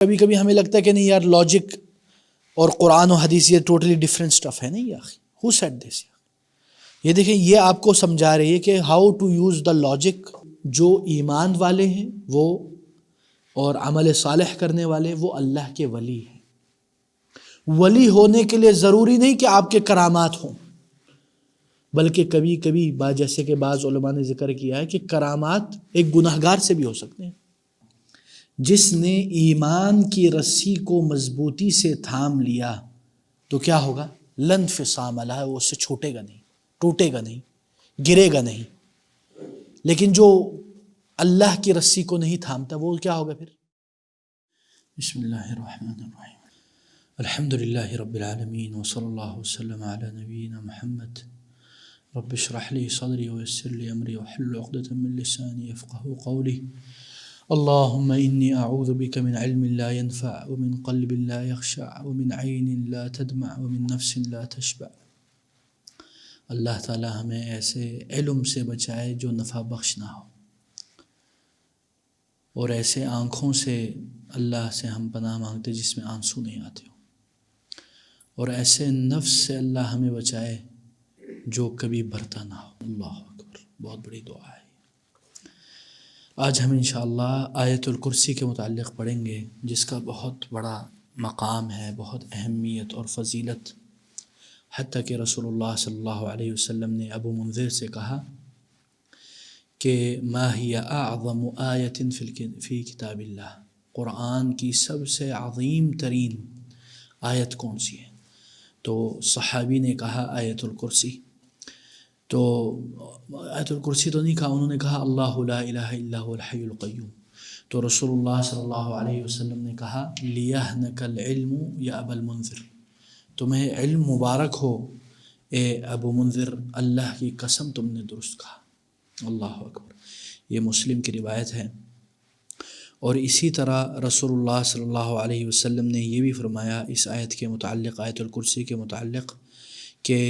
کبھی کبھی ہمیں لگتا ہے کہ نہیں یار لاجک اور قرآن و حدیث یہ ٹوٹلی ڈفرینٹ اسٹف ہے. نہیں یار، ہو سیڈ دس؟ یہ دیکھیں، یہ آپ کو سمجھا رہی ہے کہ how to use the logic. جو ایمان والے ہیں وہ اور عمل صالح کرنے والے وہ اللہ کے ولی ہیں. ولی ہونے کے لیے ضروری نہیں کہ آپ کے کرامات ہوں، بلکہ کبھی کبھی جیسے کہ بعض علماء نے ذکر کیا ہے کہ کرامات ایک گناہگار سے بھی ہو سکتے ہیں. جس نے ایمان کی رسی کو مضبوطی سے تھام لیا تو کیا ہوگا؟ لن فصام لہا، وہ اس سے چھوٹے گا نہیں، ٹوٹے گا نہیں، گرے گا نہیں. لیکن جو اللہ کی رسی کو نہیں تھامتا وہ کیا ہوگا پھر؟ بسم اللہ الرحمن الرحیم. الحمد للہ رب العالمین وصلی اللہ وسلم علی نبینا محمد. رب اشرح لی صدری ویسر لی امری واحلل عقدۃ من لسانی یفقهوا قولی. اللهم إني أعوذ بك من علم لا ينفع ومن قلب لا يخشع ومن عين لا تدمع ومن نفس لا تشبع. اللہ تعالی ہمیں ایسے علم سے بچائے جو نفع بخش نہ ہو، اور ایسے آنکھوں سے اللہ سے ہم پناہ مانگتے جس میں آنسو نہیں آتے ہو، اور ایسے نفس سے اللہ ہمیں بچائے جو کبھی بھرتا نہ ہو. اللہ اکبر، بہت بڑی دعا ہے. آج ہم انشاءاللہ آیت الکرسی کے متعلق پڑھیں گے، جس کا بہت بڑا مقام ہے، بہت اہمیت اور فضیلت. حتیٰ کہ رسول اللہ صلی اللہ علیہ وسلم نے ابو منذر سے کہا کہ ما ہی اعظم آیت فی کتاب اللہ، قرآن کی سب سے عظیم ترین آیت کون سی ہے؟ تو صحابی نے کہا آیت الکرسی. تو آیت الکرسی تو نہیں کہا، انہوں نے کہا اللہ لا الہ الا هو الحی القیوم. تو رسول اللہ صلی اللہ علیہ وسلم نے کہا لیہنک العلم یا ابا المنذر، تمہیں علم مبارک ہو اے ابو منذر، اللہ کی قسم تم نے درست کہا. اللہ اکبر. یہ مسلم کی روایت ہے. اور اسی طرح رسول اللہ صلی اللہ علیہ وسلم نے یہ بھی فرمایا اس آیت کے متعلق، آیت الکرسی کے متعلق، کہ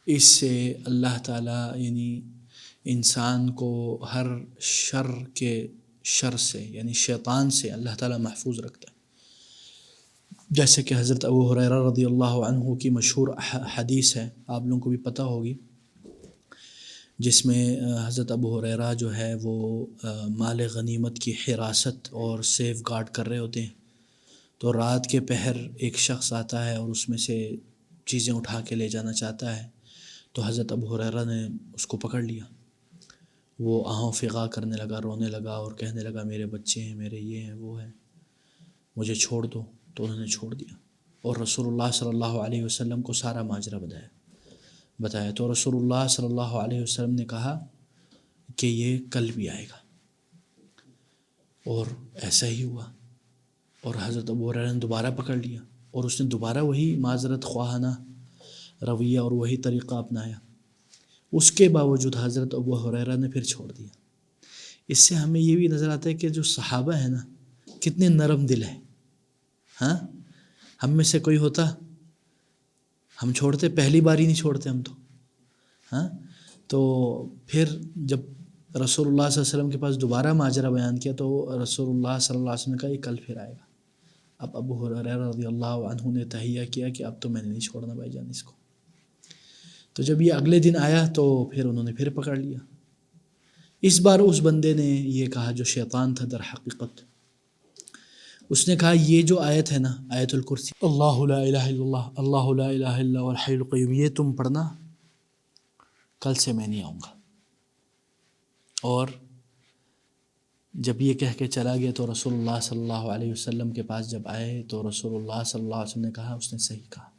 اس سے اللہ تعالیٰ یعنی انسان کو ہر شر کے شر سے، یعنی شیطان سے اللہ تعالیٰ محفوظ رکھتا ہے. جیسے کہ حضرت ابو ہریرہ رضی اللہ عنہ کی مشہور حدیث ہے، آپ لوگوں کو بھی پتہ ہوگی، جس میں حضرت ابو ہریرہ جو ہے وہ مال غنیمت کی حراست اور سیف گارڈ کر رہے ہوتے ہیں. تو رات کے پہر ایک شخص آتا ہے اور اس میں سے چیزیں اٹھا کے لے جانا چاہتا ہے. تو حضرت ابو ہریرہ نے اس کو پکڑ لیا. وہ آہوں فغاں کرنے لگا، رونے لگا اور کہنے لگا میرے بچے ہیں، میرے یہ ہیں وہ ہیں، مجھے چھوڑ دو. تو انہوں نے چھوڑ دیا اور رسول اللہ صلی اللہ علیہ وسلم کو سارا ماجرا بتایا. تو رسول اللہ صلی اللہ علیہ وسلم نے کہا کہ یہ کل بھی آئے گا، اور ایسا ہی ہوا. اور حضرت ابو ہریرہ نے دوبارہ پکڑ لیا اور اس نے دوبارہ وہی معذرت خواہانہ رویہ اور وہی طریقہ اپنایا. اس کے باوجود حضرت ابو ہریرہ نے پھر چھوڑ دیا. اس سے ہمیں یہ بھی نظر آتا ہے کہ جو صحابہ ہیں نا، کتنے نرم دل ہیں. ہاں، ہم میں سے کوئی ہوتا ہم چھوڑتے؟ پہلی بار ہی نہیں چھوڑتے ہم تو. ہاں، تو پھر جب رسول اللہ صلی اللہ علیہ وسلم کے پاس دوبارہ ماجرہ بیان کیا تو رسول اللہ صلی اللہ علیہ وسلم نے کہا یہ کل پھر آئے گا. اب ابو ہریرہ رضی اللہ عنہ نے تہیہ کیا کہ اب تو میں نے نہیں چھوڑنا بھائی جان اس کو. تو جب یہ اگلے دن آیا تو پھر انہوں نے پھر پکڑ لیا. اس بار اس بندے نے یہ کہا جو شیطان تھا در حقیقت، اس نے کہا یہ جو آیت ہے نا، آیت الکرسی، اللہ لا الہ الا اللہ، اللہ لا الہ الا هو الحی القیوم، یہ تم پڑھنا، کل سے میں نہیں آؤں گا. اور جب یہ کہہ کے چلا گیا تو رسول اللہ صلی اللہ علیہ وسلم کے پاس جب آئے تو رسول اللہ صلی اللہ علیہ وسلم نے کہا اس نے صحیح کہا،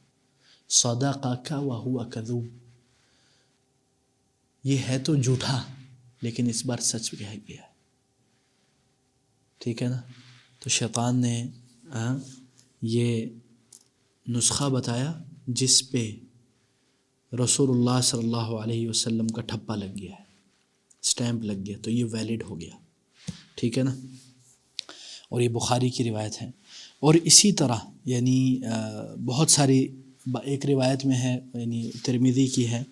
صدقک وہو کذوب، یہ ہے تو جھوٹا لیکن اس بار سچ کہہ گیا ہے. ٹھیک ہے نا. تو شیطان نے یہ نسخہ بتایا جس پہ رسول اللہ صلی اللہ علیہ وسلم کا ٹھپا لگ گیا ہے، سٹیمپ لگ گیا، تو یہ ویلڈ ہو گیا. ٹھیک ہے نا. اور یہ بخاری کی روایت ہے. اور اسی طرح یعنی بہت ساری، ایک روایت میں ہے یعنی ترمذی کی ہے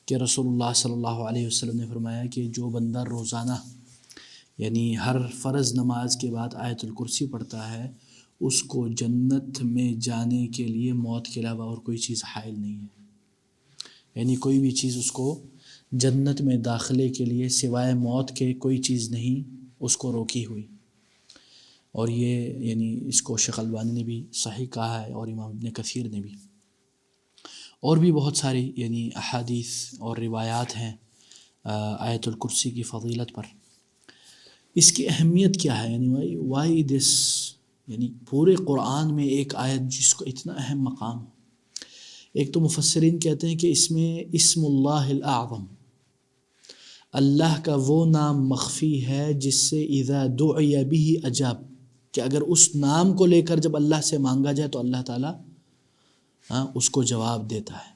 کہ رسول اللہ صلی اللہ علیہ وسلم نے فرمایا کہ جو بندہ روزانہ یعنی ہر فرض نماز کے بعد آیت الکرسی پڑھتا ہے، اس کو جنت میں جانے کے لیے موت کے علاوہ اور کوئی چیز حائل نہیں ہے، یعنی کوئی بھی چیز اس کو جنت میں داخلے کے لیے سوائے موت کے کوئی چیز نہیں اس کو روکی ہوئی۔ اور یہ یعنی اس کو شیخ البانی نے بھی صحیح کہا ہے، اور امام ابن کثیر نے بھی، اور بھی بہت ساری یعنی احادیث اور روایات ہیں آیت الکرسی کی فضیلت پر۔ اس کی اہمیت کیا ہے، یعنی وائی دس، یعنی پورے قرآن میں ایک آیت جس کو اتنا اہم مقام ہو۔ ایک تو مفسرین کہتے ہیں کہ اس میں اسم اللہ الاعظم، اللہ کا وہ نام مخفی ہے جس سے اذا دعی به اجاب، کہ اگر اس نام کو لے کر جب اللہ سے مانگا جائے تو اللہ تعالیٰ اس کو جواب دیتا ہے۔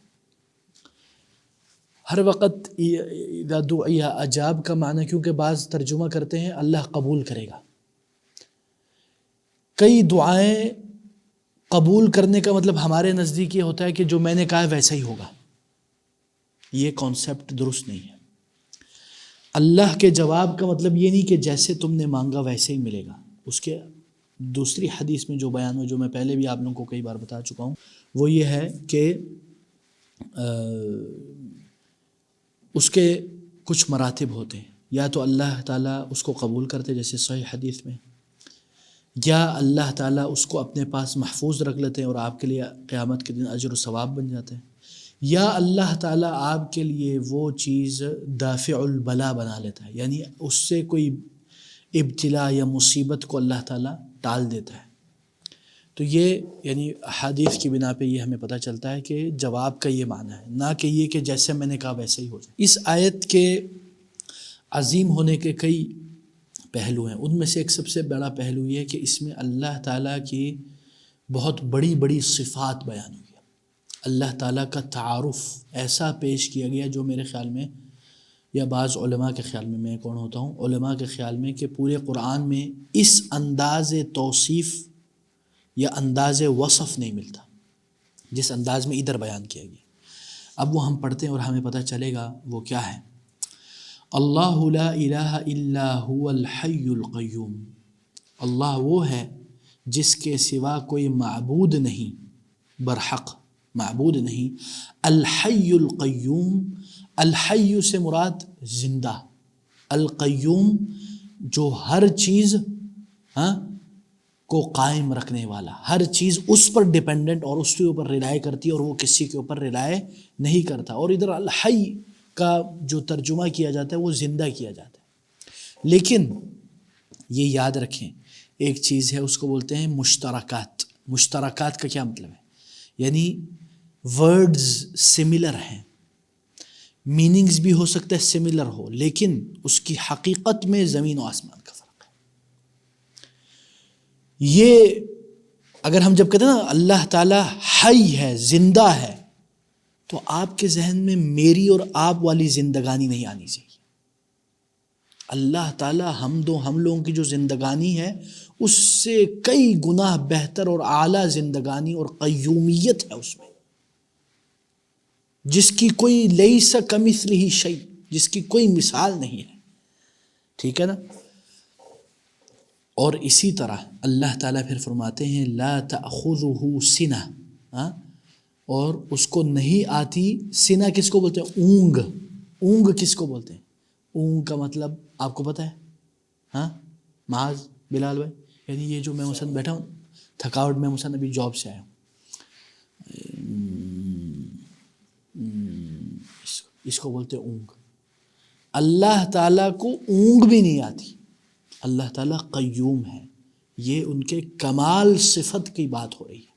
ہر وقت اذا دعی اجاب کا معنی کیونکہ بعض ترجمہ کرتے ہیں اللہ قبول کرے گا، کئی دعائیں قبول کرنے کا مطلب ہمارے نزدیک یہ ہوتا ہے کہ جو میں نے کہا ہے ویسا ہی ہوگا، یہ کانسیپٹ درست نہیں ہے۔ اللہ کے جواب کا مطلب یہ نہیں کہ جیسے تم نے مانگا ویسے ہی ملے گا۔ اس کے دوسری حدیث میں جو بیان ہو، جو میں پہلے بھی آپ لوگوں کو کئی بار بتا چکا ہوں، وہ یہ ہے کہ اس کے کچھ مراتب ہوتے ہیں، یا تو اللہ تعالیٰ اس کو قبول کرتے جیسے صحیح حدیث میں، یا اللہ تعالیٰ اس کو اپنے پاس محفوظ رکھ لیتے ہیں اور آپ کے لیے قیامت کے دن اجر و ثواب بن جاتے ہیں، یا اللہ تعالیٰ آپ کے لیے وہ چیز دافع البلا بنا لیتا ہے، یعنی اس سے کوئی ابتلا یا مصیبت کو اللہ تعالیٰ ٹال دیتا ہے۔ تو یہ یعنی احادیث کی بنا پہ یہ ہمیں پتہ چلتا ہے کہ جواب کا یہ معنی ہے، نہ کہ یہ کہ جیسے میں نے کہا ویسے ہی ہو جائے۔ اس آیت کے عظیم ہونے کے کئی پہلو ہیں، ان میں سے ایک سب سے بڑا پہلو یہ ہے کہ اس میں اللہ تعالیٰ کی بہت بڑی بڑی صفات بیان ہوئی ہے، اللہ تعالیٰ کا تعارف ایسا پیش کیا گیا جو میرے خیال میں، یا بعض علماء کے خیال میں کون ہوتا ہوں، علماء کے خیال میں کہ پورے قرآن میں اس انداز توصیف یا انداز وصف نہیں ملتا جس انداز میں ادھر بیان کیا گیا۔ اب وہ ہم پڑھتے ہیں اور ہمیں پتہ چلے گا وہ کیا ہے۔ اللہ لا الہ الا هو الحی القیوم، اللہ وہ ہے جس کے سوا کوئی معبود نہیں، برحق معبود نہیں، الحی القیوم، الحی سے مراد زندہ، القیوم جو ہر چیز کو قائم رکھنے والا، ہر چیز اس پر ڈیپینڈنٹ اور اس کے اوپر ریلائے کرتی ہے اور وہ کسی کے اوپر ریلائے نہیں کرتا۔ اور ادھر الحی کا جو ترجمہ کیا جاتا ہے وہ زندہ کیا جاتا ہے، لیکن یہ یاد رکھیں ایک چیز ہے اس کو بولتے ہیں مشترکات۔ مشترکات کا کیا مطلب ہے؟ یعنی ورڈز سملر ہیں، میننگز بھی ہو سکتا ہے سملر ہو، لیکن اس کی حقیقت میں زمین و آسمان کا فرق ہے۔ یہ اگر ہم جب کہتے ہیں نا اللہ تعالیٰ حی ہے، زندہ ہے، تو آپ کے ذہن میں میری اور آپ والی زندگانی نہیں آنی چاہیے۔ اللہ تعالیٰ ہم لوگوں کی جو زندگانی ہے اس سے کئی گنا بہتر اور اعلیٰ زندگانی اور قیومیت ہے اس میں، جس کی کوئی لیس کمثلہ شیء، جس کی کوئی مثال نہیں ہے، ٹھیک ہے نا۔ اور اسی طرح اللہ تعالیٰ پھر فرماتے ہیں لا تأخذہ سنہ، اور اس کو نہیں آتی، سنہ کس کو بولتے ہیں؟ اونگ۔ اونگ کس کو بولتے ہیں؟ اونگ کا مطلب آپ کو پتہ ہے؟ معاذ بلال بھائی، یعنی یہ جو میں مثلا بیٹھا ہوں تھکاوٹ میں، مثلا ابھی جاب سے آیا ہوں، اس کو بولتے ہیں اونگ۔ اللہ تعالیٰ کو اونگ بھی نہیں آتی، اللہ تعالیٰ قیوم ہے، یہ ان کے کمال صفت کی بات ہو رہی ہے،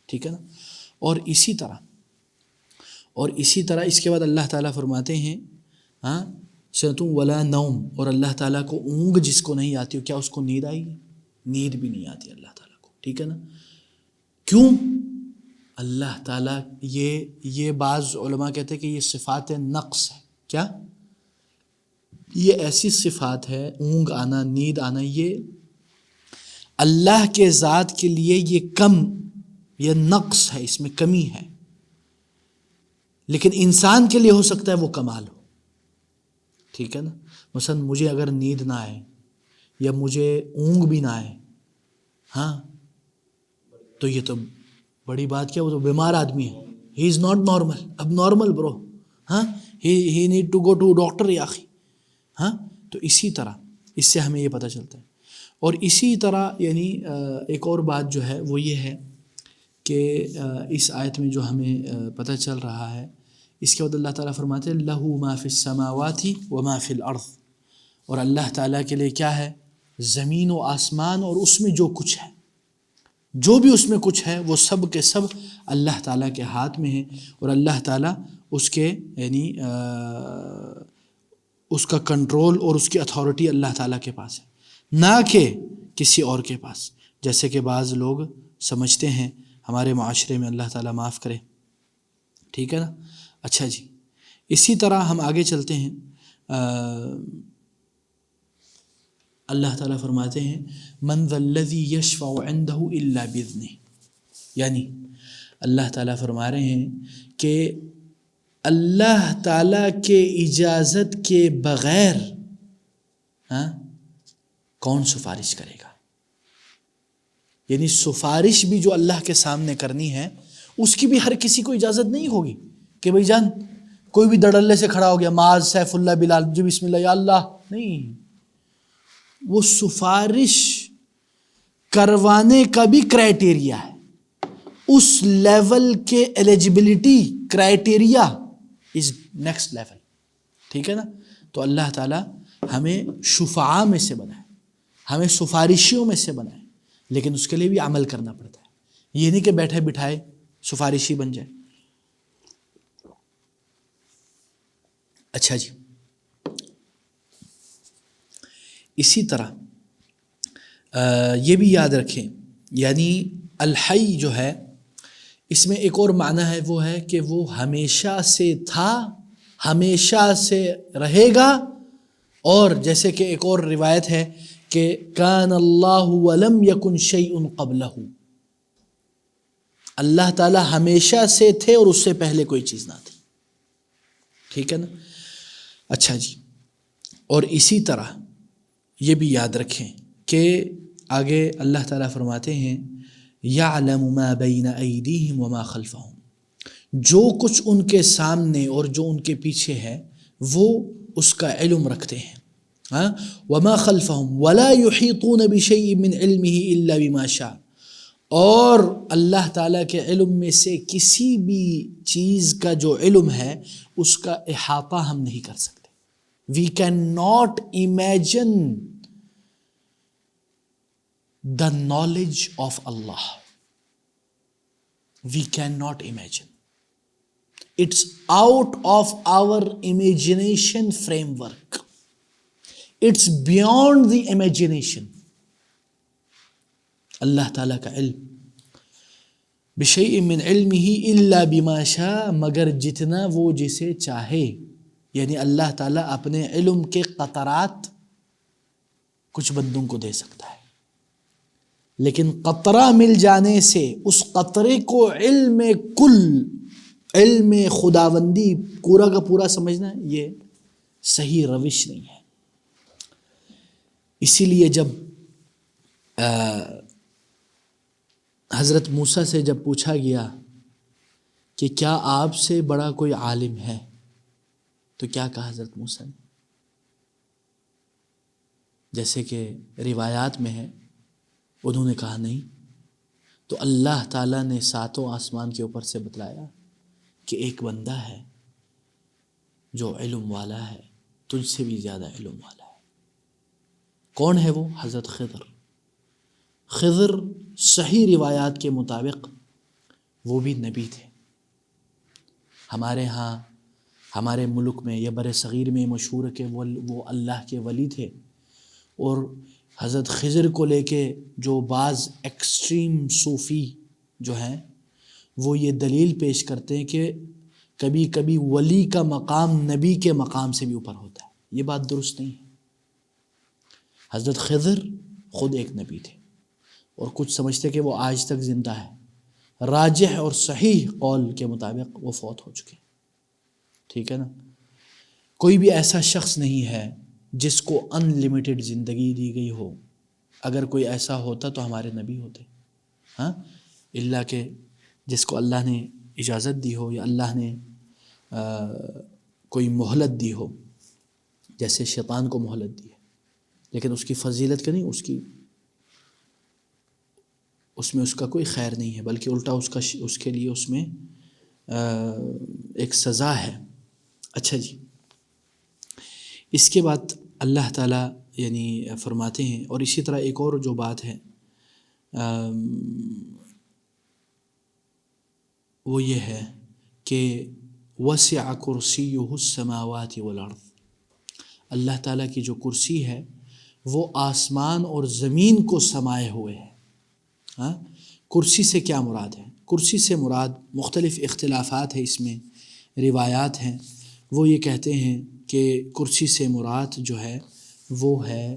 ٹھیک ہے نا۔ اور اسی طرح اس کے بعد اللہ تعالیٰ فرماتے ہیں سنتم ولا نوم، اور اللہ تعالیٰ کو اونگ جس کو نہیں آتی، کیا اس کو نیند آئی؟ نیند بھی نہیں آتی اللہ تعالیٰ کو، ٹھیک ہے نا۔ کیوں؟ اللہ تعالیٰ یہ بعض علماء کہتے ہیں کہ یہ صفات نقص ہے۔ کیا؟ یہ ایسی صفات ہے، اونگ آنا، نیند آنا، یہ اللہ کے ذات کے لیے یہ کم، یہ نقص ہے، اس میں کمی ہے، لیکن انسان کے لیے ہو سکتا ہے وہ کمال ہو، ٹھیک ہے نا۔ مثلا مجھے اگر نیند نہ آئے یا مجھے اونگ بھی نہ آئے، ہاں تو یہ تو بڑی بات کیا، وہ تو بیمار آدمی ہے، ہی از ناٹ نارمل، اب نارمل برو، ہاں he need to go to doctor یا اخی، ہاں. تو اسی طرح اس سے ہمیں یہ پتہ چلتا ہے. اور اسی طرح یعنی ایک اور بات جو ہے وہ یہ ہے کہ اس آیت میں جو ہمیں پتہ چل رہا ہے، اس کے بعد اللہ تعالیٰ فرماتے ہیں لَهُ مَا فِي السَّمَاوَاتِ وَمَا فِي الْأَرْضِ، اور اللہ تعالیٰ کے لیے کیا ہے، زمین و آسمان اور اس میں جو کچھ ہے، جو بھی اس میں کچھ ہے وہ سب کے سب اللہ تعالیٰ کے ہاتھ میں ہے. اور اللہ تعالیٰ اس کے یعنی اس کا کنٹرول اور اس کی اتھارٹی اللہ تعالیٰ کے پاس ہے، نہ کہ کسی اور کے پاس، جیسے کہ بعض لوگ سمجھتے ہیں ہمارے معاشرے میں. اللہ تعالیٰ معاف کرے، ٹھیک ہے نا. اچھا جی، اسی طرح ہم آگے چلتے ہیں. اللہ تعالیٰ فرماتے ہیں من ذا الذی یشفع عندہ الا باذنہ، یعنی اللہ تعالیٰ فرما رہے ہیں کہ اللہ تعالیٰ کے اجازت کے بغیر کون سفارش کرے گا. یعنی سفارش بھی جو اللہ کے سامنے کرنی ہے اس کی بھی ہر کسی کو اجازت نہیں ہوگی کہ بھائی جان کوئی بھی دڑلے سے کھڑا ہو گیا، معاذ سیف اللہ بلال جی بسم اللہ یا اللہ، نہیں. وہ سفارش کروانے کا بھی کرائٹیریا ہے، اس لیول کے eligibility criteria is next level, ٹھیک ہے نا. تو اللہ تعالیٰ ہمیں شفعاء میں سے بنائے، ہمیں سفارشیوں میں سے بنائے، لیکن اس کے لیے بھی عمل کرنا پڑتا ہے. یہ نہیں کہ بیٹھے بٹھائے سفارشی بن جائے. اچھا جی، اسی طرح یہ بھی یاد رکھیں، یعنی الحی جو ہے اس میں ایک اور معنی ہے، وہ ہے کہ وہ ہمیشہ سے تھا، ہمیشہ سے رہے گا. اور جیسے کہ ایک اور روایت ہے کہ کان اللہ ولم یکن شیء قبلہ، اللہ تعالیٰ ہمیشہ سے تھے اور اس سے پہلے کوئی چیز نہ تھی، ٹھیک ہے نا. اچھا جی، اور اسی طرح یہ بھی یاد رکھیں کہ آگے اللہ تعالیٰ فرماتے ہیں یعلم ما بین ایدیہم وما خلفہم، جو کچھ ان کے سامنے اور جو ان کے پیچھے ہے وہ اس کا علم رکھتے ہیں. وما خلفہم ولا یحیطون بشیء من علمہ الا بما شاء، اور اللہ تعالیٰ کے علم میں سے کسی بھی چیز کا جو علم ہے اس کا احاطہ ہم نہیں کر سکتے. We cannot imagine the knowledge of Allah. We cannot imagine. It's out of our imagination framework. It's beyond the imagination. اللہ تعالیٰ کا علم بشیء من علمہ الا بما شاء، مگر جتنا وہ جسے چاہے. یعنی اللہ تعالیٰ اپنے علم کے قطرات کچھ بندوں کو دے سکتا ہے، لیکن قطرہ مل جانے سے اس قطرے کو علم کل، علم خداوندی پورا کا پورا سمجھنا یہ صحیح روش نہیں ہے. اسی لیے جب حضرت موسیٰ سے جب پوچھا گیا کہ کیا آپ سے بڑا کوئی عالم ہے، تو کیا کہا حضرت موسیٰ نے؟ جیسے کہ روایات میں ہے انہوں نے کہا نہیں. تو اللہ تعالیٰ نے ساتوں آسمان کے اوپر سے بتلایا کہ ایک بندہ ہے جو علم والا ہے، تجھ سے بھی زیادہ علم والا ہے. کون ہے وہ؟ حضرت خضر. خضر صحیح روایات کے مطابق وہ بھی نبی تھے. ہمارے ہاں ہمارے ملک میں یا بر صغیر میں مشہور ہے کہ وہ اللہ کے ولی تھے. اور حضرت خضر کو لے کے جو بعض ایکسٹریم صوفی جو ہیں وہ یہ دلیل پیش کرتے ہیں کہ کبھی کبھی ولی کا مقام نبی کے مقام سے بھی اوپر ہوتا ہے. یہ بات درست نہیں ہے. حضرت خضر خود ایک نبی تھے، اور کچھ سمجھتے کہ وہ آج تک زندہ ہے. راجح اور صحیح قول کے مطابق وہ فوت ہو چکے، ٹھیک ہے نا. کوئی بھی ایسا شخص نہیں ہے جس کو ان لمیٹڈ زندگی دی گئی ہو. اگر کوئی ایسا ہوتا تو ہمارے نبی ہوتے. ہاں، اللہ کہ جس کو اللہ نے اجازت دی ہو یا اللہ نے کوئی مہلت دی ہو، جیسے شیطان کو مہلت دی ہے، لیکن اس کی فضیلت کا نہیں، اس میں اس کا کوئی خیر نہیں ہے، بلکہ الٹا اس کے لیے اس میں ایک سزا ہے. اچھا جی، اس کے بعد اللہ تعالیٰ یعنی فرماتے ہیں، اور اسی طرح ایک اور جو بات ہے وہ یہ ہے کہ وسع کرسیہ السماوات والارض. اللہ تعالیٰ کی جو کرسی ہے وہ آسمان اور زمین کو سمائے ہوئے ہے. ہاں، کرسی سے کیا مراد ہے؟ کرسی سے مراد مختلف اختلافات ہیں، اس میں روایات ہیں. وہ یہ کہتے ہیں کہ کرسی سے مراد جو ہے وہ ہے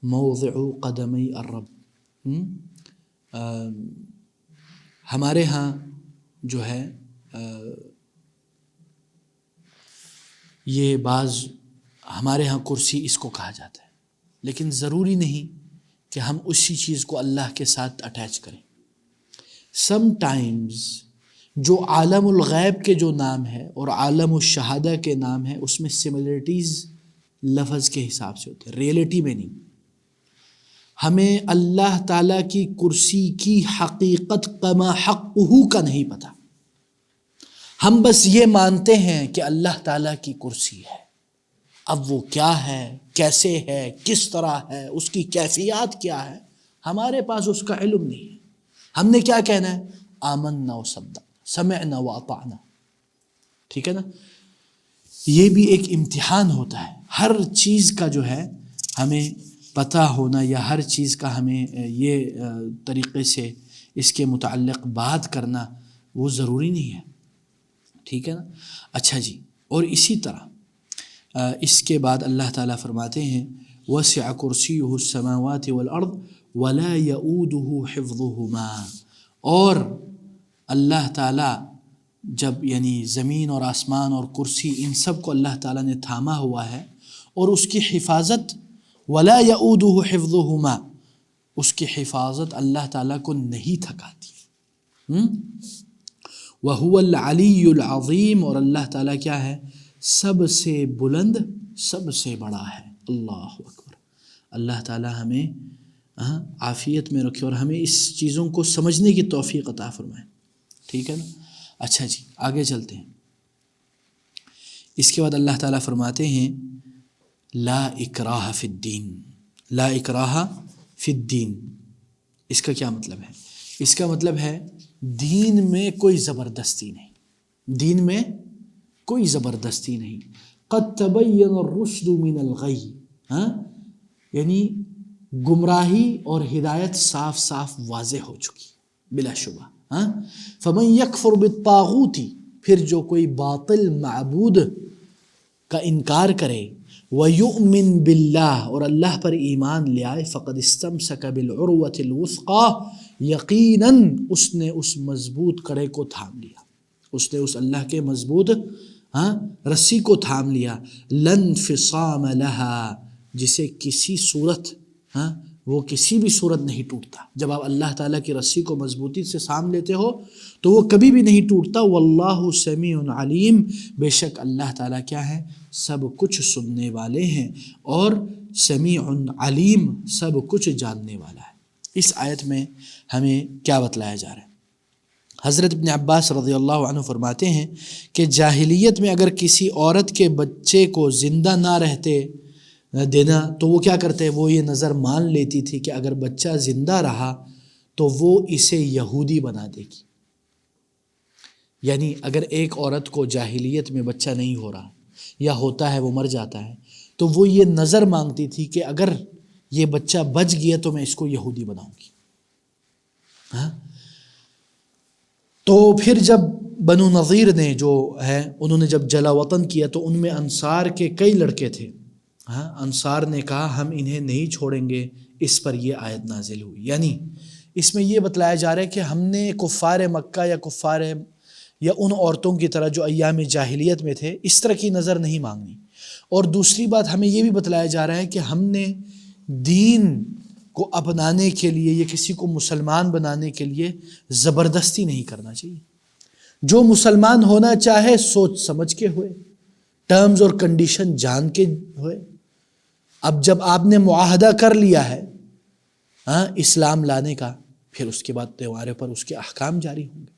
موضع قدمی الرب. ہمارے ہاں جو ہے یہ ہمارے ہاں کرسی اس کو کہا جاتا ہے، لیکن ضروری نہیں کہ ہم اسی چیز کو اللہ کے ساتھ اٹیچ کریں. سم ٹائمز جو عالم الغیب کے جو نام ہے اور عالم الشہادہ کے نام ہے، اس میں سملرٹیز لفظ کے حساب سے ہوتے ہیں، ریئلٹی میں نہیں. ہمیں اللہ تعالیٰ کی کرسی کی حقیقت کما حقہ کا نہیں پتہ. ہم بس یہ مانتے ہیں کہ اللہ تعالیٰ کی کرسی ہے. اب وہ کیا ہے، کیسے ہے، کس طرح ہے، اس کی کیفیات کیا ہے، ہمارے پاس اس کا علم نہیں ہے. ہم نے کیا کہنا ہے؟ آمنا و صدقنا، سمعنا و اطعنا. ٹھیک ہے نا؟ یہ بھی ایک امتحان ہوتا ہے. ہر چیز کا جو ہے ہمیں پتہ ہونا یا ہر چیز کا ہمیں یہ طریقے سے اس کے متعلق بات کرنا وہ ضروری نہیں ہے. ٹھیک ہے نا؟ اچھا جی، اور اسی طرح اس کے بعد اللہ تعالیٰ فرماتے ہیں وسع کرسیہ السماوات والارض ولا یؤودہ حفظہما. اور اللہ تعالیٰ جب یعنی زمین اور آسمان اور کرسی ان سب کو اللہ تعالیٰ نے تھاما ہوا ہے، اور اس کی حفاظت ولا یؤودہ حفظہما، اس کی حفاظت اللہ تعالیٰ کو نہیں تھکاتی. وَهُوَ الْعَلِيُّ الْعَظِيمُ، اور اللہ تعالیٰ کیا ہے؟ سب سے بلند، سب سے بڑا ہے. اللہ اکبر. اللہ تعالیٰ ہمیں عافیت میں رکھے اور ہمیں اس چیزوں کو سمجھنے کی توفیق عطا فرمائے. ٹھیک ہے نا؟ اچھا جی، آگے چلتے ہیں. اس کے بعد اللہ تعالیٰ فرماتے ہیں لا اکراہ فی الدین. لا اکراہ فی الدین، اس کا کیا مطلب ہے؟ اس کا مطلب ہے دین میں کوئی زبردستی نہیں. دین میں کوئی زبردستی نہیں. قد تبین الرشد من الغی، یعنی گمراہی اور ہدایت صاف صاف واضح ہو چکی بلا شبہ. فمن یکفر بالطاغوت، پھر جو کوئی باطل معبود کا انکار کرے، وَيُؤْمِن بِاللَّهِ، اور اللہ پر ایمان لے آئے، فَقَدْ اسْتَمْسَكَ بِالْعُرْوَةِ الْوُثْقَى، یقیناً اس نے اس مضبوط کڑے کو تھام لیا، اس نے اس اللہ کے مضبوط رسی کو تھام لیا. لَا انْفِصَامَ لَهَا، جسے کسی صورت وہ کسی بھی صورت نہیں ٹوٹتا. جب آپ اللہ تعالیٰ کی رسی کو مضبوطی سے تھام لیتے ہو تو وہ کبھی بھی نہیں ٹوٹتا. واللہ سمیع علیم، بے شک اللہ تعالیٰ کیا ہے؟ سب کچھ سننے والے ہیں، اور سمیع علیم، سب کچھ جاننے والا ہے. اس آیت میں ہمیں کیا بتلایا جا رہا ہے؟ حضرت ابن عباس رضی اللہ عنہ فرماتے ہیں کہ جاہلیت میں اگر کسی عورت کے بچے کو زندہ نہ رہتے دینا تو وہ کیا کرتے؟ وہ یہ نظر مان لیتی تھی کہ اگر بچہ زندہ رہا تو وہ اسے یہودی بنا دے گی. یعنی اگر ایک عورت کو جاہلیت میں بچہ نہیں ہو رہا یا ہوتا ہے وہ مر جاتا ہے تو وہ یہ نظر مانگتی تھی کہ اگر یہ بچہ بچ گیا تو میں اس کو یہودی بناؤں گی. تو پھر جب بنو نظیر نے جو ہے انہوں نے جب جلا وطن کیا تو ان میں انصار کے کئی لڑکے تھے. انصار نے کہا ہم انہیں نہیں چھوڑیں گے. اس پر یہ آیت نازل ہوئی. یعنی اس میں یہ بتلایا جا رہا ہے کہ ہم نے کفار مکہ یا کفار یا ان عورتوں کی طرح جو ایام جاہلیت میں تھے اس طرح کی نظر نہیں مانگنی. اور دوسری بات ہمیں یہ بھی بتلایا جا رہا ہے کہ ہم نے دین کو اپنانے کے لیے یا کسی کو مسلمان بنانے کے لیے زبردستی نہیں کرنا چاہیے. جو مسلمان ہونا چاہے سوچ سمجھ کے ہوئے، ٹرمز اور کنڈیشن جان کے ہوئے. اب جب آپ نے معاہدہ کر لیا ہے اسلام لانے کا، پھر اس کے بعد تمہارے پر اس کے احکام جاری ہوں گے.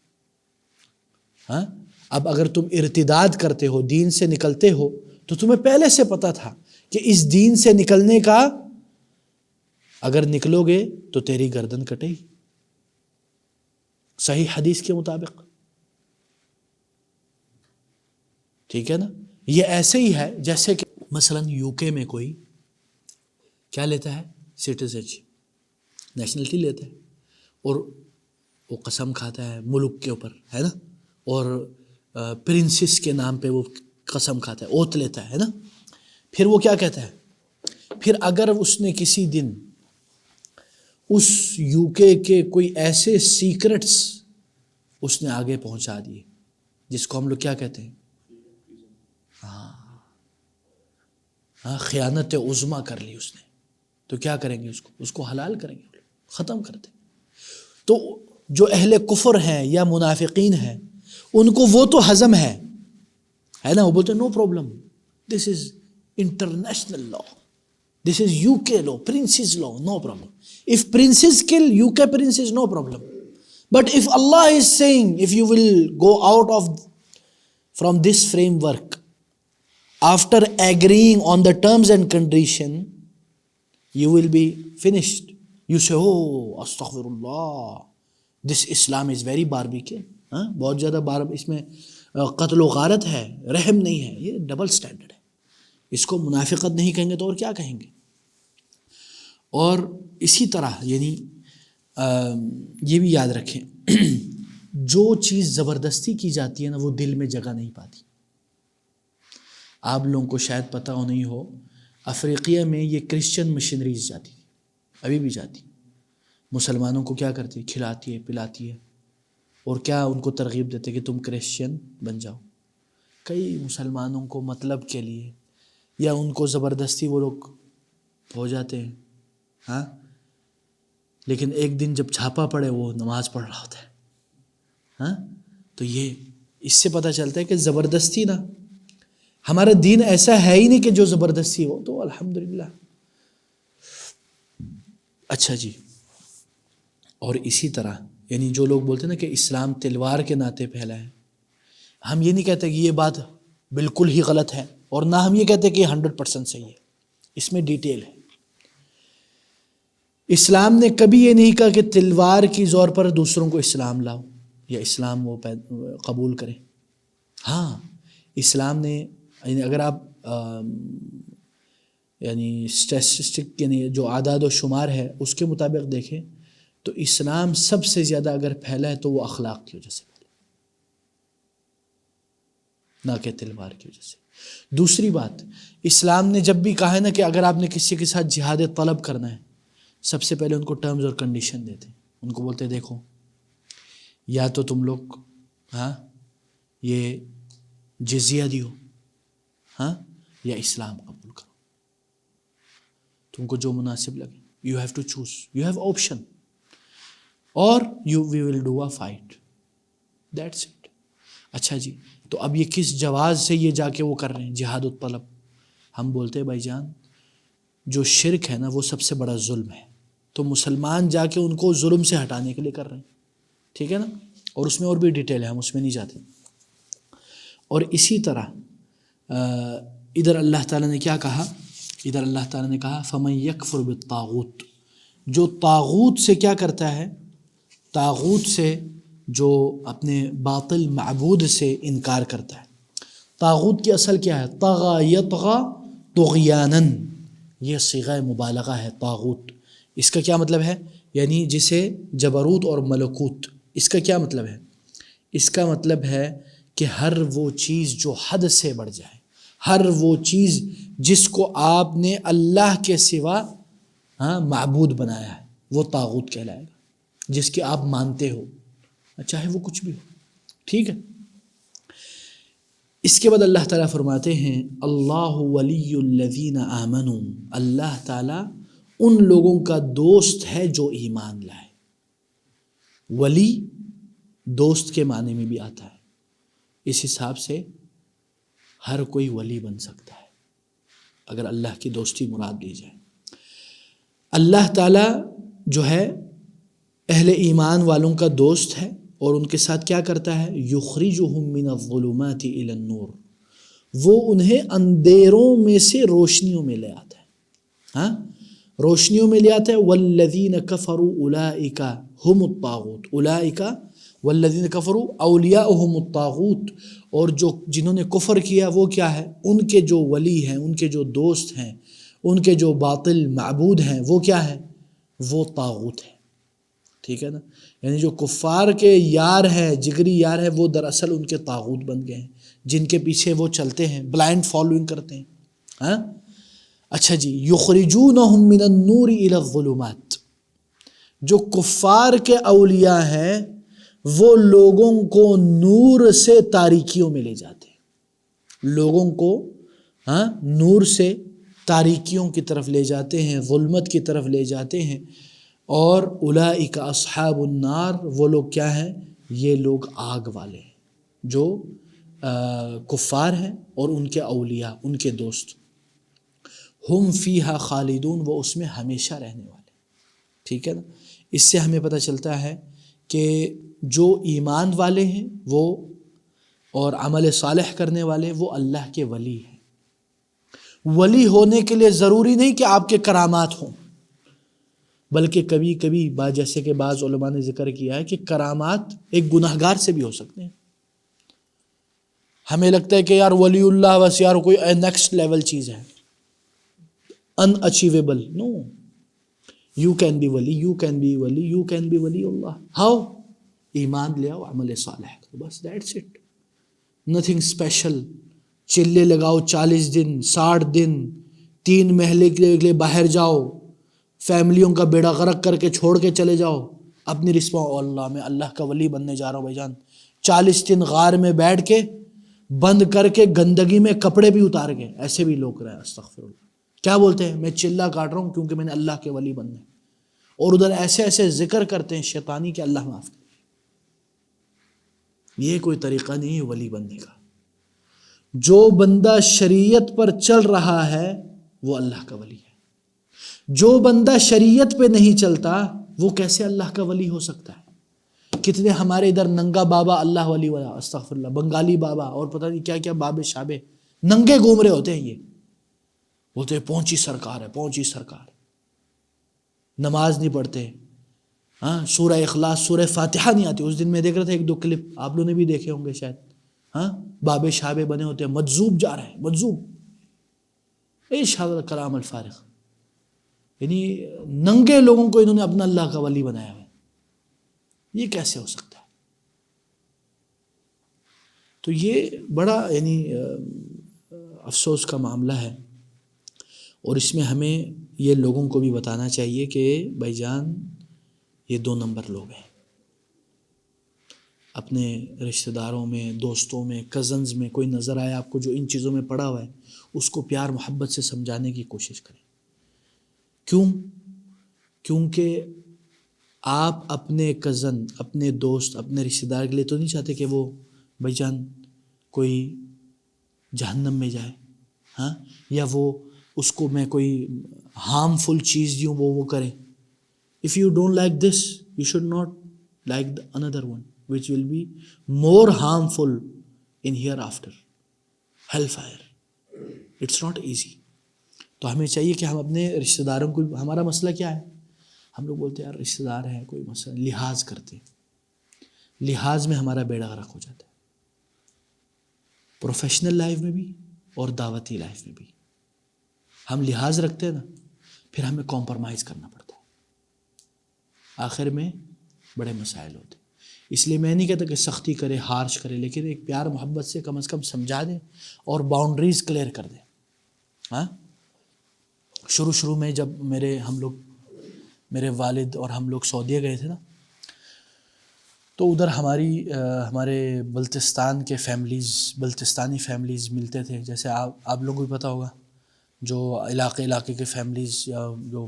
اب اگر تم ارتداد کرتے ہو، دین سے نکلتے ہو، تو تمہیں پہلے سے پتا تھا کہ اس دین سے نکلنے کا، اگر نکلو گے تو تیری گردن کٹے گی، صحیح حدیث کے مطابق. ٹھیک ہے نا؟ یہ ایسے ہی ہے جیسے کہ مثلا یو کے میں کوئی کیا لیتا ہے، سٹیزنشپ، نیشنلٹی لیتا ہے، اور وہ قسم کھاتا ہے ملک کے اوپر، ہے نا، اور پرنسس کے نام پہ وہ قسم کھاتا ہے، اوت لیتا ہے نا. پھر وہ کیا کہتا ہے، پھر اگر اس نے کسی دن اس یو کے کوئی ایسے سیکرٹس اس نے آگے پہنچا دیے جس کو ہم لوگ کیا کہتے ہیں، خیانت عظمیٰ کر لی اس نے، تو کیا کریں گے، اس کو حلال کریں گے، ختم کر دیں. تو جو اہل کفر ہیں یا منافقین ہیں، ان کو وہ تو ہضم ہے نا، وہ بولتے ہیں no problem, this is international law, this is UK law, princes law, no problem. If princes kill, UK princes, no problem. But if Allah is saying, if you will go out of from this framework, after agreeing on the terms and condition, you will be finished. You say, oh, astaghfirullah, this Islam is very barbaric. بہت زیادہ اس میں قتل و غارت ہے، رحم نہیں ہے. یہ ڈبل سٹینڈرڈ ہے، اس کو منافقت نہیں کہیں گے تو اور کیا کہیں گے. اور اسی طرح یعنی یہ بھی یاد رکھیں، جو چیز زبردستی کی جاتی ہے نا، وہ دل میں جگہ نہیں پاتی. آپ لوگوں کو شاید پتہ ہو نہیں ہو، افریقیہ میں یہ کرسچن مشنریز جاتی، ابھی بھی جاتی، مسلمانوں کو کیا کرتی، کھلاتی ہے، پلاتی ہے، اور کیا ان کو ترغیب دیتے کہ تم کرسچن بن جاؤ. کئی مسلمانوں کو مطلب کے لیے یا ان کو زبردستی وہ لوگ ہو جاتے ہیں. لیکن ایک دن جب چھاپا پڑے وہ نماز پڑھ رہا ہوتا ہے. تو یہ اس سے پتہ چلتا ہے کہ زبردستی نا، ہمارا دین ایسا ہے ہی نہیں کہ جو زبردستی ہو. تو الحمدللہ. اچھا جی، اور اسی طرح یعنی جو لوگ بولتے ہیں نا کہ اسلام تلوار کے ناطے پھیلا ہے، ہم یہ نہیں کہتے کہ یہ بات بالکل ہی غلط ہے، اور نہ ہم یہ کہتے کہ یہ 100% صحیح ہے. اس میں ڈیٹیل ہے. اسلام نے کبھی یہ نہیں کہا کہ تلوار کی زور پر دوسروں کو اسلام لاؤ یا اسلام وہ قبول کریں. ہاں، اسلام نے یعنی اگر آپ یعنی اسٹیٹسٹک یعنی جو اعداد و شمار ہے اس کے مطابق دیکھیں تو اسلام سب سے زیادہ اگر پھیلا ہے تو وہ اخلاق کی وجہ سے پھیلا، نہ کہ تلوار کی وجہ سے. دوسری بات، اسلام نے جب بھی کہا ہے نا کہ اگر آپ نے کسی کے ساتھ جہاد طلب کرنا ہے، سب سے پہلے ان کو ٹرمز اور کنڈیشن دیتے. ان کو بولتے دیکھو، یا تو تم لوگ یہ جزیہ دیو، یا اسلام قبول کرو، تم کو جو مناسب لگے. You have to choose, you have option, اور we will do a fight, that's it. اچھا جی، تو اب یہ کس جواز سے یہ جا کے وہ کر رہے ہیں جہاد و طلب؟ ہم بولتے ہیں بھائی جان، جو شرک ہے نا وہ سب سے بڑا ظلم ہے. تو مسلمان جا کے ان کو ظلم سے ہٹانے کے لیے کر رہے ہیں. ٹھیک ہے نا؟ اور اس میں اور بھی ڈیٹیل ہے، ہم اس میں نہیں جاتے. اور اسی طرح ادھر اللہ تعالیٰ نے کیا کہا؟ ادھر اللہ تعالیٰ نے کہا فَمَن يَكْفُرْ بِالطَّاغُوتِ، جو طاغوت سے کیا کرتا ہے، طاغوت سے جو اپنے باطل معبود سے انکار کرتا ہے. طاغوت کی اصل کیا ہے؟ طغى يطغى طغيانا، یہ صيغہ مبالغہ ہے. طاغوت اس کا کیا مطلب ہے؟ یعنی جسے جبروت اور ملکوت، اس کا کیا مطلب ہے؟ اس کا مطلب ہے کہ ہر وہ چیز جو حد سے بڑھ جائے، ہر وہ چیز جس کو آپ نے اللہ کے سوا معبود بنایا ہے، وہ طاغوت کہلائے گا، جس کے آپ مانتے ہو، چاہے وہ کچھ بھی ہو. ٹھیک ہے؟ اس کے بعد اللہ تعالیٰ فرماتے ہیں اللہ ولی الذین آمنوا، اللہ تعالیٰ ان لوگوں کا دوست ہے جو ایمان لائے۔ ولی دوست کے معنی میں بھی آتا ہے، اس حساب سے ہر کوئی ولی بن سکتا ہے اگر اللہ کی دوستی مراد لی جائے۔ اللہ تعالیٰ جو ہے اہل ایمان والوں کا دوست ہے اور ان کے ساتھ کیا کرتا ہے؟ یخرجہم من الظلمات الی النور، وہ انہیں اندھیروں میں سے روشنیوں میں لے آتا ہے، ہاں روشنیوں میں لے آتا ہے۔ والذین کفروا اولئک هم الطاغوت، اولئک والذین کفروا اولیاؤہم الطاغوت، اور جو جنہوں نے کفر کیا وہ کیا ہے؟ ان کے جو ولی ہیں، ان کے جو دوست ہیں، ان کے جو باطل معبود ہیں وہ کیا ہے؟ وہ طاغوت ہے، ٹھیک ہے نا؟ یعنی جو کفار کے یار ہیں، جگری یار ہیں، وہ دراصل ان کے طاغوت بن گئے ہیں جن کے پیچھے وہ چلتے ہیں، بلائنڈ فالوئنگ کرتے ہیں، ہاں اچھا جی۔ یخرجونہم من النور الی الظلمات، جو کفار کے اولیاء ہیں وہ لوگوں کو نور سے تاریکیوں میں لے جاتے ہیں، لوگوں کو نور سے تاریکیوں کی طرف لے جاتے ہیں، ظلمت کی طرف لے جاتے ہیں۔ اور اولئک اصحاب النار، وہ لوگ کیا ہیں؟ یہ لوگ آگ والے ہیں، جو کفار ہیں اور ان کے اولیاء، ان کے دوست۔ ہم فیہا خالدون، وہ اس میں ہمیشہ رہنے والے، ٹھیک ہے نا؟ اس سے ہمیں پتہ چلتا ہے کہ جو ایمان والے ہیں وہ اور عمل صالح کرنے والے وہ اللہ کے ولی ہیں۔ ولی ہونے کے لیے ضروری نہیں کہ آپ کے کرامات ہوں، بلکہ کبھی کبھی جیسے کہ بعض علماء نے ذکر کیا ہے کہ کرامات ایک گناہگار سے بھی ہو سکتے ہیں۔ ہمیں لگتا ہے کہ یار ولی اللہ بس یار کوئی نیکسٹ لیول چیز ہے، unachievable, no, you can be ولی، یو کین بی ولی، یو کین بی ولی اللہ۔ ہاؤ؟ ایمان لے آؤ، عمل صالح کرو، بس دیٹس اٹ، نتھنگ اسپیشل۔ چلے لگاؤ 40 دن 60 دن، 3 مہینے کے لیے باہر جاؤ، فیملیوں کا بیڑا غرق کر کے چھوڑ کے چلے جاؤ، اپنی اللہ میں اللہ کا ولی بننے جا رہا ہوں بھائی جان، 40 دن غار میں بیٹھ کے بند کر کے گندگی میں کپڑے بھی اتار گئے، ایسے بھی لوگ رہے، استغفر اللہ۔ کیا بولتے ہیں؟ میں چلا کاٹ رہا ہوں کیونکہ میں نے اللہ کے ولی بننا ہے، اور ادھر ایسے ایسے ذکر کرتے ہیں شیطانی کہ اللہ معاف کرے۔ یہ کوئی طریقہ نہیں ہے ولی بننے کا۔ جو بندہ شریعت پر چل رہا ہے وہ اللہ کا ولی ہے، جو بندہ شریعت پہ نہیں چلتا وہ کیسے اللہ کا ولی ہو سکتا ہے؟ کتنے ہمارے ادھر ننگا بابا اللہ ولی والا، استغفر اللہ، بنگالی بابا اور پتہ نہیں کیا کیا بابے شابے ننگے گھوم رہے ہوتے ہیں، یہ بولتے ہیں پہنچی سرکار ہے، پہنچی سرکار، نماز نہیں پڑھتے، ہاں سورہ اخلاص سورہ فاتحہ نہیں آتی۔ اس دن میں دیکھ رہا تھا 1-2 کلپ، آپ لوگوں نے بھی دیکھے ہوں گے شاید، ہاں بابے شابے بنے ہوتے ہیں، مجذوب جا رہے ہیں، مجذوب، ایش حضر کلام الفارغ، یعنی ننگے لوگوں کو انہوں نے اپنا اللہ کا ولی بنایا ہے، یہ کیسے ہو سکتا ہے؟ تو یہ بڑا یعنی افسوس کا معاملہ ہے، اور اس میں ہمیں یہ لوگوں کو بھی بتانا چاہیے کہ بھائی جان یہ 2 نمبر لوگ ہیں، اپنے رشتہ داروں میں، دوستوں میں، کزنز میں کوئی نظر آئے آپ کو جو ان چیزوں میں پڑا ہوا ہے، اس کو پیار محبت سے سمجھانے کی کوشش کریں۔ کیوں؟ کیونکہ آپ اپنے کزن، اپنے دوست، اپنے رشتہ دار کے لیے تو نہیں چاہتے کہ وہ بھائی جان کوئی جہنم میں جائے، ہاں، یا وہ اس کو میں کوئی ہارمفل چیز دوں وہ کرے۔ If you don't like this, you should not like the another one, which will be more harmful in hereafter, hellfire. It's not easy. تو ہمیں چاہیے کہ ہم اپنے رشتہ داروں کو، ہمارا مسئلہ کیا ہے؟ ہم لوگ بولتے ہیں یار رشتہ دار ہیں، کوئی مسئلہ، لحاظ کرتے ہیں، لحاظ میں ہمارا بیڑا غرق ہو جاتا ہے، پروفیشنل لائف میں بھی اور دعوتی لائف میں بھی ہم لحاظ رکھتے ہیں نا، پھر ہمیں کمپرومائز کرنا پڑتا ہے، آخر میں بڑے مسائل ہوتے ہیں۔ اس لیے میں نہیں کہتا کہ سختی کرے، ہارش کرے، لیکن ایک پیار محبت سے کم از کم سمجھا دیں اور باؤنڈریز کلیئر کر دیں۔ ہاں شروع میں جب میرے والد اور ہم لوگ سعودیہ گئے تھے نا، تو ادھر ہمارے بلتستانی فیملیز ملتے تھے، جیسے آپ لوگوں کو بھی پتہ ہوگا، جو علاقے کے فیملیز یا جو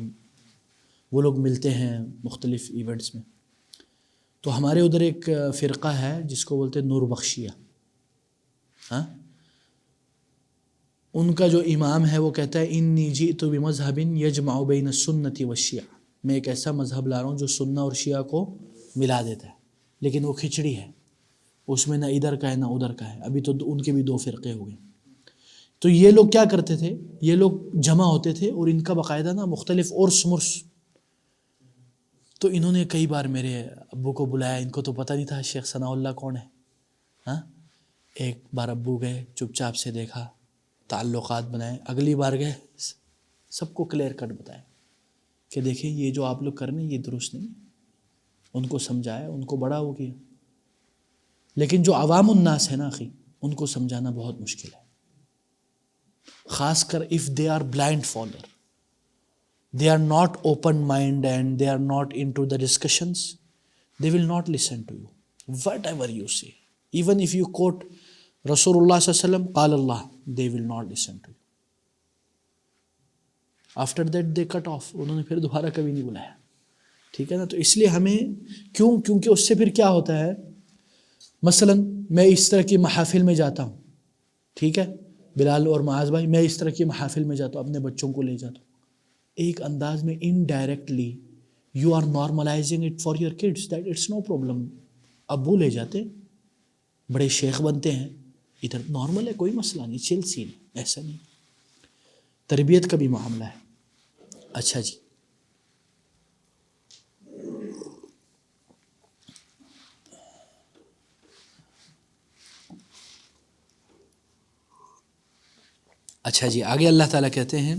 وہ لوگ ملتے ہیں مختلف ایونٹس میں. تو ہمارے ادھر ایک فرقہ ہے جس کو بولتے ہیں نور بخشیہ. ہاں، ان کا جو امام ہے وہ کہتا ہے انی جئت بمذہب یجمع بین السنۃ والشیعہ، میں ایک ایسا مذہب لا رہا ہوں جو سنہ اور شیعہ کو ملا دیتا ہے، لیکن وہ کھچڑی ہے، اس میں نہ ادھر کا ہے نہ ادھر کا ہے. ابھی تو ان کے بھی 2 فرقے ہو گئے. تو یہ لوگ کیا کرتے تھے، یہ لوگ جمع ہوتے تھے اور ان کا باقاعدہ نا مختلف عرس مرس. تو انہوں نے کئی بار میرے ابو کو بلایا، ان کو تو پتہ نہیں تھا شیخ ثناء اللہ کون ہے. ہاں، ایک بار ابو گئے، چپ چاپ سے دیکھا، تعلقات بنائے. اگلی بار گئے، سب کو کلیئر کٹ بتایا کہ دیکھیں یہ جو آپ لوگ کر رہے ہیں یہ درست نہیں. ان کو سمجھایا، ان کو بڑا ہو گیا. لیکن جو عوام الناس ہے نا اخی، ان کو سمجھانا بہت مشکل ہے، خاص کر if they are blind follower, they are not open mind and they are not into the discussions, they will not listen to you whatever you say. Even if you quote Rasulullah sallallahu alaihi wasallam قال Allah, they will not listen to you. After that they cut off. انہوں نے پھر دوبارہ کبھی نہیں بلایا. ٹھیک ہے نا. تو اس لیے ہمیں کیونکہ اس سے پھر کیا ہوتا ہے، مثلا میں اس طرح کی محافل میں جاتا ہوں، ٹھیک ہے، بلال اور معاذ بھائی، میں اس طرح کی محافل میں جاتا ہوں، اپنے بچوں کو لے جاتا ہوں، ایک انداز میں indirectly you are normalising it for your kids that it's no problem. ابو لے جاتے، بڑے شیخ بنتے ہیں، ادھر نارمل ہے، کوئی مسئلہ نہیں، چل سین، ایسا نہیں. تربیت کا بھی معاملہ ہے. اچھا جی، اچھا جی، آگے اللہ تعالیٰ کہتے ہیں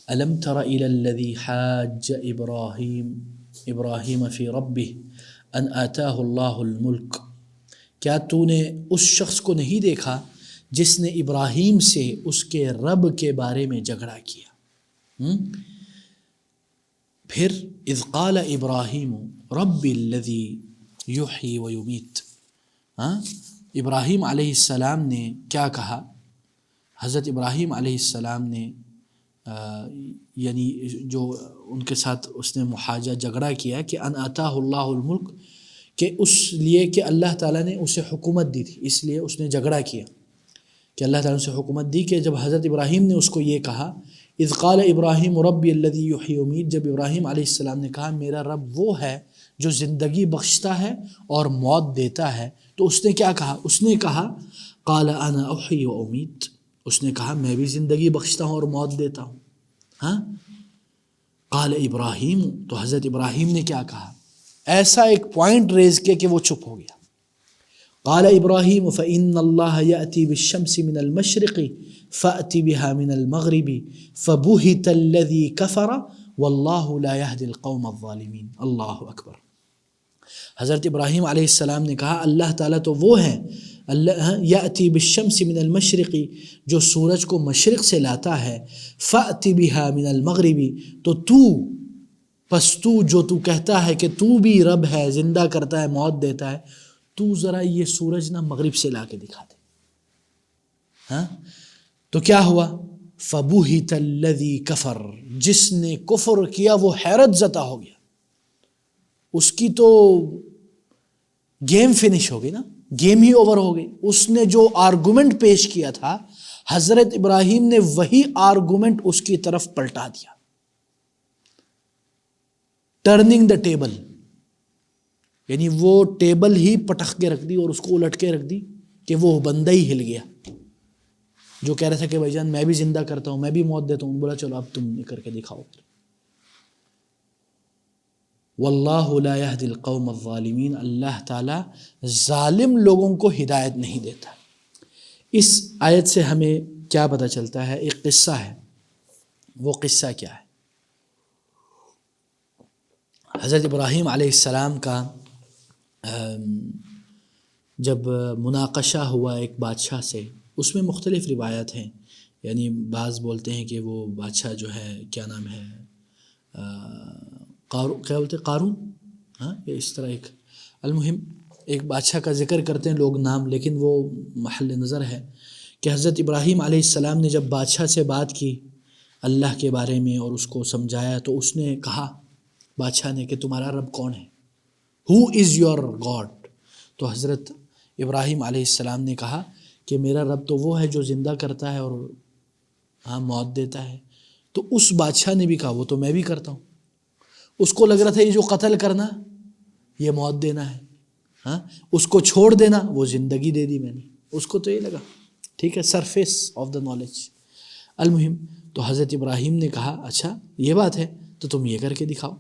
الم تر الی الذی حاج ابراہیم فی ربہ ان آتاہ اللہ الملک. کیا تو نے اس شخص کو نہیں دیکھا جس نے ابراہیم سے اس کے رب کے بارے میں جھگڑا کیا. پھر اذ قال ابراہیم رب الذی یحیی و یمیت. ابراہیم علیہ السلام نے کیا کہا، حضرت ابراہیم علیہ السلام نے یعنی جو ان کے ساتھ اس نے محاجہ جھگڑا کیا کہ ان آتاہ اللہ الملک، کہ اس لیے کہ اللہ تعالیٰ نے اسے حکومت دی تھی، اس لیے اس نے جھگڑا کیا کہ اللہ تعالیٰ نے اسے حکومت دی. کہ جب حضرت ابراہیم نے اس کو یہ کہا اذ قال ابراہیم ربی الذی یحیی و یمیت، جب ابراہیم علیہ السلام نے کہا میرا رب وہ ہے جو زندگی بخشتا ہے اور موت دیتا ہے، تو اس نے کیا کہا، اس نے کہا قال انا احیی و امیت، اس نے کہا میں بھی زندگی بخشتا ہوں اور موت دیتا ہوں. ہاں، قال ابراہیم، تو حضرت ابراہیم نے کیا کہا، ایسا ایک پوائنٹ ریز کیا کہ وہ چپ ہو گیا. قال ابراہیم فإن اللہ یأتی بالشمس من المشرق فأت بها من المغرب فبہت الذی کفر واللہ لا یہدی القوم الظالمین. اللہ اکبر. حضرت ابراہیم علیہ السلام نے کہا اللہ تعالیٰ تو وہ ہے یأتی بالشمس من المشرق، جو سورج کو مشرق سے لاتا ہے، فأت بها من المغرب، تو پس تو کہتا ہے کہ تو بھی رب ہے، زندہ کرتا ہے، موت دیتا ہے، تو ذرا یہ سورج نہ مغرب سے لا کے دکھا دے. ہاں، تو کیا ہوا، فبہت الذی کفر، جس نے کفر کیا وہ حیرت زدہ ہو گیا، اس کی تو گیم فنش ہو گئی نا، گیم ہی اوور ہو گئی. اس نے جو آرگومنٹ پیش کیا تھا حضرت ابراہیم نے وہی آرگومنٹ اس کی طرف پلٹا دیا، ٹرننگ دا ٹیبل، یعنی وہ ٹیبل ہی پٹخ کے رکھ دی اور اس کو الٹ کے رکھ دی کہ وہ بندہ ہی ہل گیا جو کہہ رہا تھا کہ بھائی جان میں بھی زندہ کرتا ہوں، میں بھی موت دیتا ہوں. بولا چلو اب تم نے کر کے دکھاؤ. واللہ لا یہدی القوم الظالمین، اللہ تعالیٰ ظالم لوگوں کو ہدایت نہیں دیتا. اس آیت سے ہمیں کیا پتہ چلتا ہے، ایک قصہ ہے. وہ قصہ کیا ہے، حضرت ابراہیم علیہ السلام کا جب مناقشہ ہوا ایک بادشاہ سے، اس میں مختلف روایت ہیں، یعنی بعض بولتے ہیں کہ وہ بادشاہ جو ہے کیا نام ہے، کیا بولتے قارون، ہاں، اس طرح ایک، المہم ایک بادشاہ کا ذکر کرتے ہیں لوگ نام، لیکن وہ محل نظر ہے کہ حضرت ابراہیم علیہ السلام نے جب بادشاہ سے بات کی اللہ کے بارے میں اور اس کو سمجھایا، تو اس نے کہا بادشاہ نے کہ تمہارا رب کون ہے؟ ہو از یور گاڈ؟ تو حضرت ابراہیم علیہ السلام نے کہا کہ میرا رب تو وہ ہے جو زندہ کرتا ہے اور موت دیتا ہے۔ تو اس بادشاہ نے بھی کہا وہ تو میں بھی کرتا ہوں۔ اس کو لگ رہا تھا یہ جو قتل کرنا یہ موت دینا ہے، اس کو چھوڑ دینا وہ زندگی دے دی میں نے، اس کو تو یہ لگا، ٹھیک ہے، سرفیس آف دا نالج۔ المہم تو حضرت ابراہیم نے کہا اچھا یہ بات ہے تو تم یہ کر کے دکھاؤ۔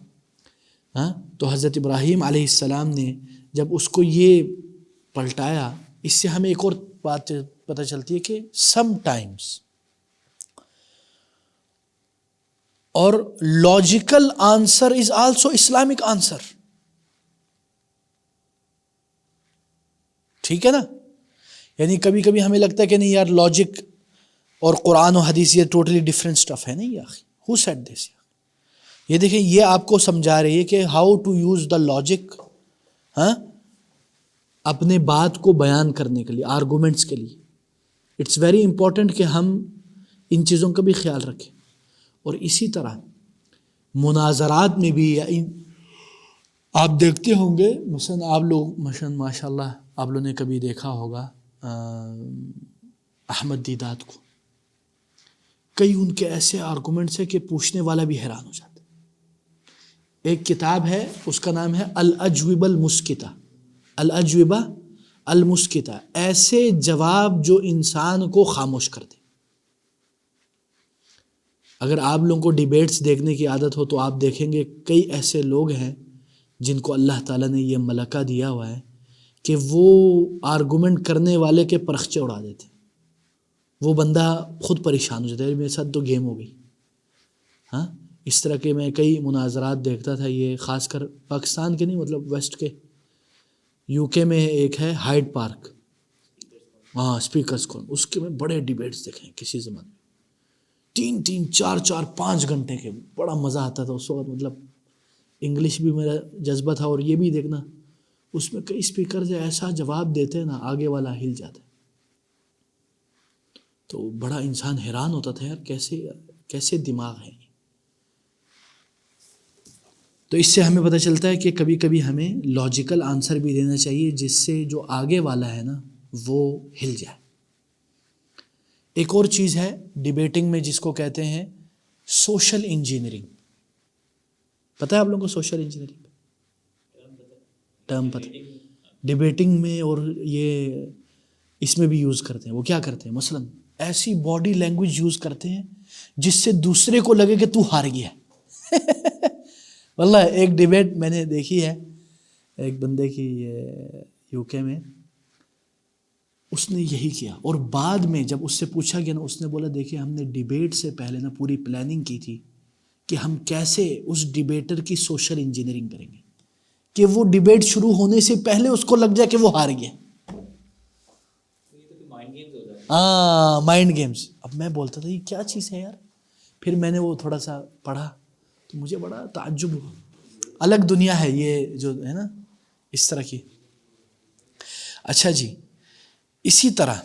تو حضرت ابراہیم علیہ السلام نے جب اس کو یہ پلٹایا، اس سے ہمیں ایک اور بات پتہ چلتی ہے کہ سم ٹائمز اور logical answer is also Islamic answer, ٹھیک ہے نا؟ یعنی کبھی کبھی ہمیں لگتا ہے کہ نہیں یار لاجک اور قرآن و حدیث یہ ٹوٹلی ڈفرینٹ سٹف ہے، نہیں یار، ہو سیڈ دس؟ یہ دیکھیں یہ آپ کو سمجھا رہی ہے کہ how to use the logic اپنے بات کو بیان کرنے کے لیے، آرگومنٹس کے لیے۔ اٹس ویری امپورٹنٹ کہ ہم ان چیزوں کا بھی خیال رکھیں۔ اور اسی طرح مناظرات میں بھی آپ دیکھتے ہوں گے، مثلا آپ لوگ ماشاء اللہ آپ لوگوں نے کبھی دیکھا ہوگا احمد دیدات کو، کئی ان کے ایسے آرگومنٹس ہیں کہ پوچھنے والا بھی حیران ہو جاتا ہے۔ ایک کتاب ہے اس کا نام ہے الاجوبہ المسکتہ، الاجوبہ المسکتہ، ایسے جواب جو انسان کو خاموش کر دے۔ اگر آپ لوگوں کو ڈیبیٹس دیکھنے کی عادت ہو تو آپ دیکھیں گے کئی ایسے لوگ ہیں جن کو اللہ تعالیٰ نے یہ ملکہ دیا ہوا ہے کہ وہ آرگومنٹ کرنے والے کے پرخچے اڑا دیتے ہیں، وہ بندہ خود پریشان ہو جاتا ہے، میرے ساتھ تو گیم ہو گئی۔ اس طرح کے میں کئی مناظرات دیکھتا تھا، یہ خاص کر پاکستان کے نہیں، مطلب ویسٹ کے، یو کے میں ایک ہے ہائیڈ پارک، اسپیکرز کون، اس کے میں بڑے ڈیبیٹس دیکھے ہیں کسی زمانے میں، 3 4 5 گھنٹے کے، بڑا مزہ آتا تھا اس وقت، مطلب انگلش بھی میرا جذبہ تھا اور یہ بھی دیکھنا، اس میں کئی اسپیکرز ایسا جواب دیتے ہیں نا آگے والا ہل جاتا ہے، تو بڑا انسان حیران ہوتا تھا یار کیسے دماغ ہے۔ تو اس سے ہمیں پتہ چلتا ہے کہ کبھی کبھی ہمیں لاجیکل آنسر بھی دینا چاہیے جس سے جو آگے والا ہے نا وہ ہل جائے۔ ایک اور چیز ہے ڈیبیٹنگ میں جس کو کہتے ہیں سوشل انجینئرنگ، پتہ ہے آپ لوگوں کو سوشل انجینئرنگ ٹرم پتہ؟ ڈیبیٹنگ میں اور یہ اس میں بھی یوز کرتے ہیں، وہ کیا کرتے ہیں مثلا ایسی باڈی لینگویج یوز کرتے ہیں جس سے دوسرے کو لگے کہ تو ہار گیا۔ واللہ ایک ڈیبیٹ میں نے دیکھی ہے ایک بندے کی یو کے میں، اس نے یہی کیا، اور بعد میں جب اس سے پوچھا گیا نا اس نے بولا دیکھیے ہم نے ڈیبیٹ سے پہلے نا پوری پلاننگ کی تھی کہ ہم کیسے اس ڈیبیٹر کی سوشل انجینئرنگ کریں گے کہ وہ ڈیبیٹ شروع ہونے سے پہلے اس کو لگ جائے کہ وہ ہار گیا۔ Mind games. اب میں بولتا تھا یہ کیا چیز ہے یار، پھر میں نے وہ تھوڑا سا پڑھا تو مجھے بڑا تعجب ہوا، الگ دنیا ہے یہ جو ہے نا اس طرح کی۔ اچھا جی، اسی طرح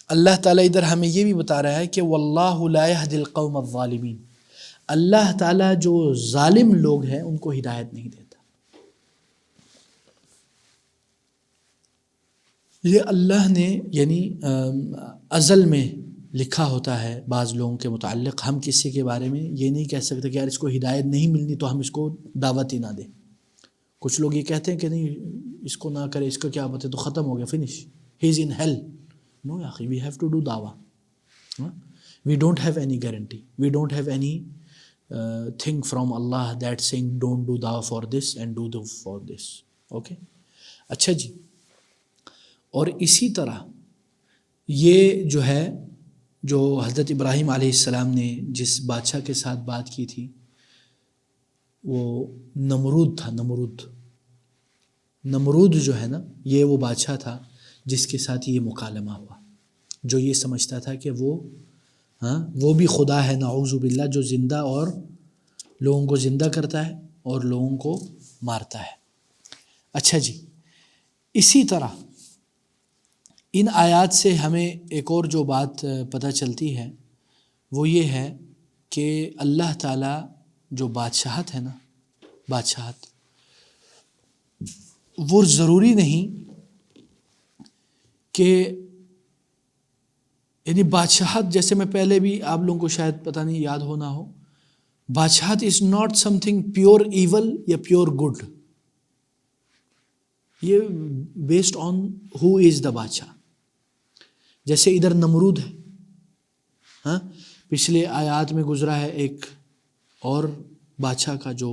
اللہ تعالیٰ ادھر ہمیں یہ بھی بتا رہا ہے کہ واللہ لا یہدی القوم الظالمین، اللہ تعالیٰ جو ظالم لوگ ہیں ان کو ہدایت نہیں دیتا۔ یہ اللہ نے یعنی ازل میں لکھا ہوتا ہے بعض لوگوں کے متعلق، ہم کسی کے بارے میں یہ نہیں کہہ سکتے کہ یار اس کو ہدایت نہیں ملنی تو ہم اس کو دعوت ہی نہ دیں۔ کچھ لوگ یہ کہتے ہیں کہ نہیں اس کو نہ کرے، اس کا کیا بات ہے، تو ختم ہو گیا، فنش، ہی از ان ہیل۔ نو یا اخی، وی ہیو ٹو ڈو دعویٰ، we don't have any guarantee, we don't have anything from اللہ دیٹ سینگ ڈونٹ ڈو دعویٰ for this and do for this, okay. اچھا جی، اور اسی طرح یہ جو ہے جو حضرت ابراہیم علیہ السلام نے جس بادشاہ کے ساتھ بات کی تھی وہ نمرود تھا، نمرود جو ہے نا یہ وہ بادشاہ تھا جس کے ساتھ یہ مکالمہ ہوا، جو یہ سمجھتا تھا کہ وہ بھی خدا ہے نعوذ باللہ، جو زندہ اور لوگوں کو زندہ کرتا ہے اور لوگوں کو مارتا ہے۔ اچھا جی، اسی طرح ان آیات سے ہمیں ایک اور جو بات پتہ چلتی ہے وہ یہ ہے کہ اللہ تعالیٰ جو بادشاہت ہے نا، بادشاہت وہ ضروری نہیں کہ یعنی بادشاہت، جیسے میں پہلے بھی آپ لوگوں کو شاید پتہ نہیں یاد ہونا ہو، بادشاہت is not something pure evil یا پیور گڈ. یہ based on who is the بادشاہ. جیسے ادھر نمرود ہے، ہاں پچھلے آیات میں گزرا ہے ایک اور بادشاہ کا جو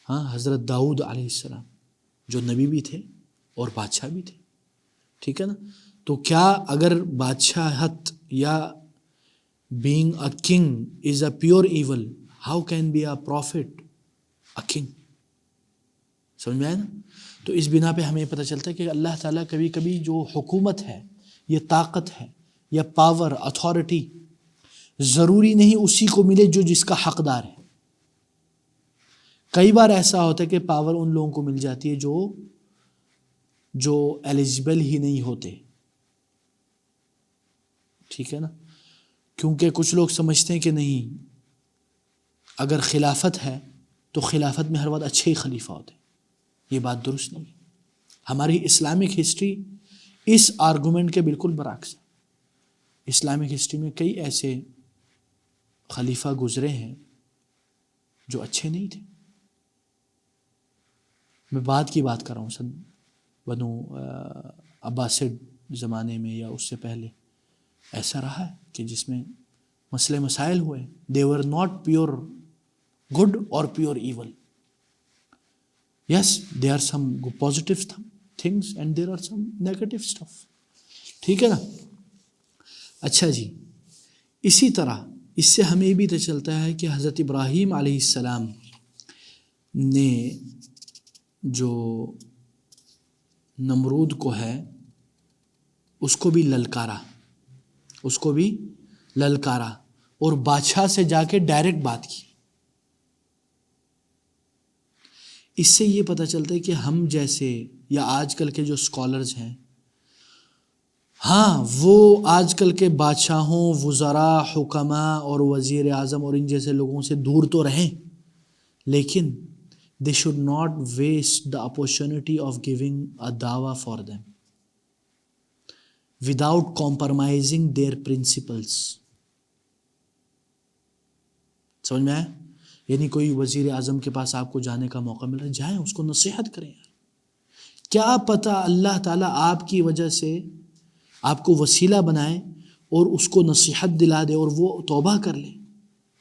حضرت داؤد علیہ السلام، جو نبی بھی تھے اور بادشاہ بھی تھے، ٹھیک ہے نا. تو کیا اگر بادشاہت یا being a king is a pure evil, how can be a prophet a king؟ سمجھ میں آیا نا. تو اس بنا پہ ہمیں پتہ چلتا ہے کہ اللہ تعالیٰ کبھی کبھی جو حکومت ہے، یہ طاقت ہے یا پاور، اتھارٹی، ضروری نہیں اسی کو ملے جو جس کا حقدار ہے. کئی بار ایسا ہوتا ہے کہ پاور ان لوگوں کو مل جاتی ہے جو ایلیجبل ہی نہیں ہوتے، ٹھیک ہے نا. کیونکہ کچھ لوگ سمجھتے ہیں کہ نہیں، اگر خلافت ہے تو خلافت میں ہر وقت اچھے ہی خلیفہ ہوتے ہیں. یہ بات درست نہیں ہے. ہماری اسلامک ہسٹری اس آرگومنٹ کے بالکل برعکس ہے. اسلامک ہسٹری میں کئی ایسے خلیفہ گزرے ہیں جو اچھے نہیں تھے. میں بعد کی بات کر رہا ہوں، سن بنو عباسڈ زمانے میں یا اس سے پہلے ایسا رہا ہے کہ جس میں مسئلے مسائل ہوئے. they were not pure good or pure evil. Yes, there are some positive things and there are some negative stuff. ٹھیک ہے نا. اچھا جی، اسی طرح اس سے ہمیں بھی پتہ چلتا ہے کہ حضرت ابراہیم علیہ السلام نے جو نمرود کو ہے اس کو بھی للکارا اور بادشاہ سے جا کے ڈائریکٹ بات کی. اس سے یہ پتہ چلتا ہے کہ ہم جیسے یا آج کل کے جو اسکالرز ہیں، ہاں وہ آج کل کے بادشاہوں، وزراء، حکماء اور وزیر اعظم اور ان جیسے لوگوں سے دور تو رہیں، لیکن they should not waste the opportunity of giving a dawah for them without compromising their principles. سمجھ میں آیا؟ یعنی کوئی وزیر اعظم کے پاس آپ کو جانے کا موقع مل رہا ہے، جائیں، اس کو نصیحت کریں. یار کیا پتہ اللہ تعالیٰ آپ کی وجہ سے آپ کو وسیلہ بنائے اور اس کو نصیحت دلا دے اور وہ توبہ کر لے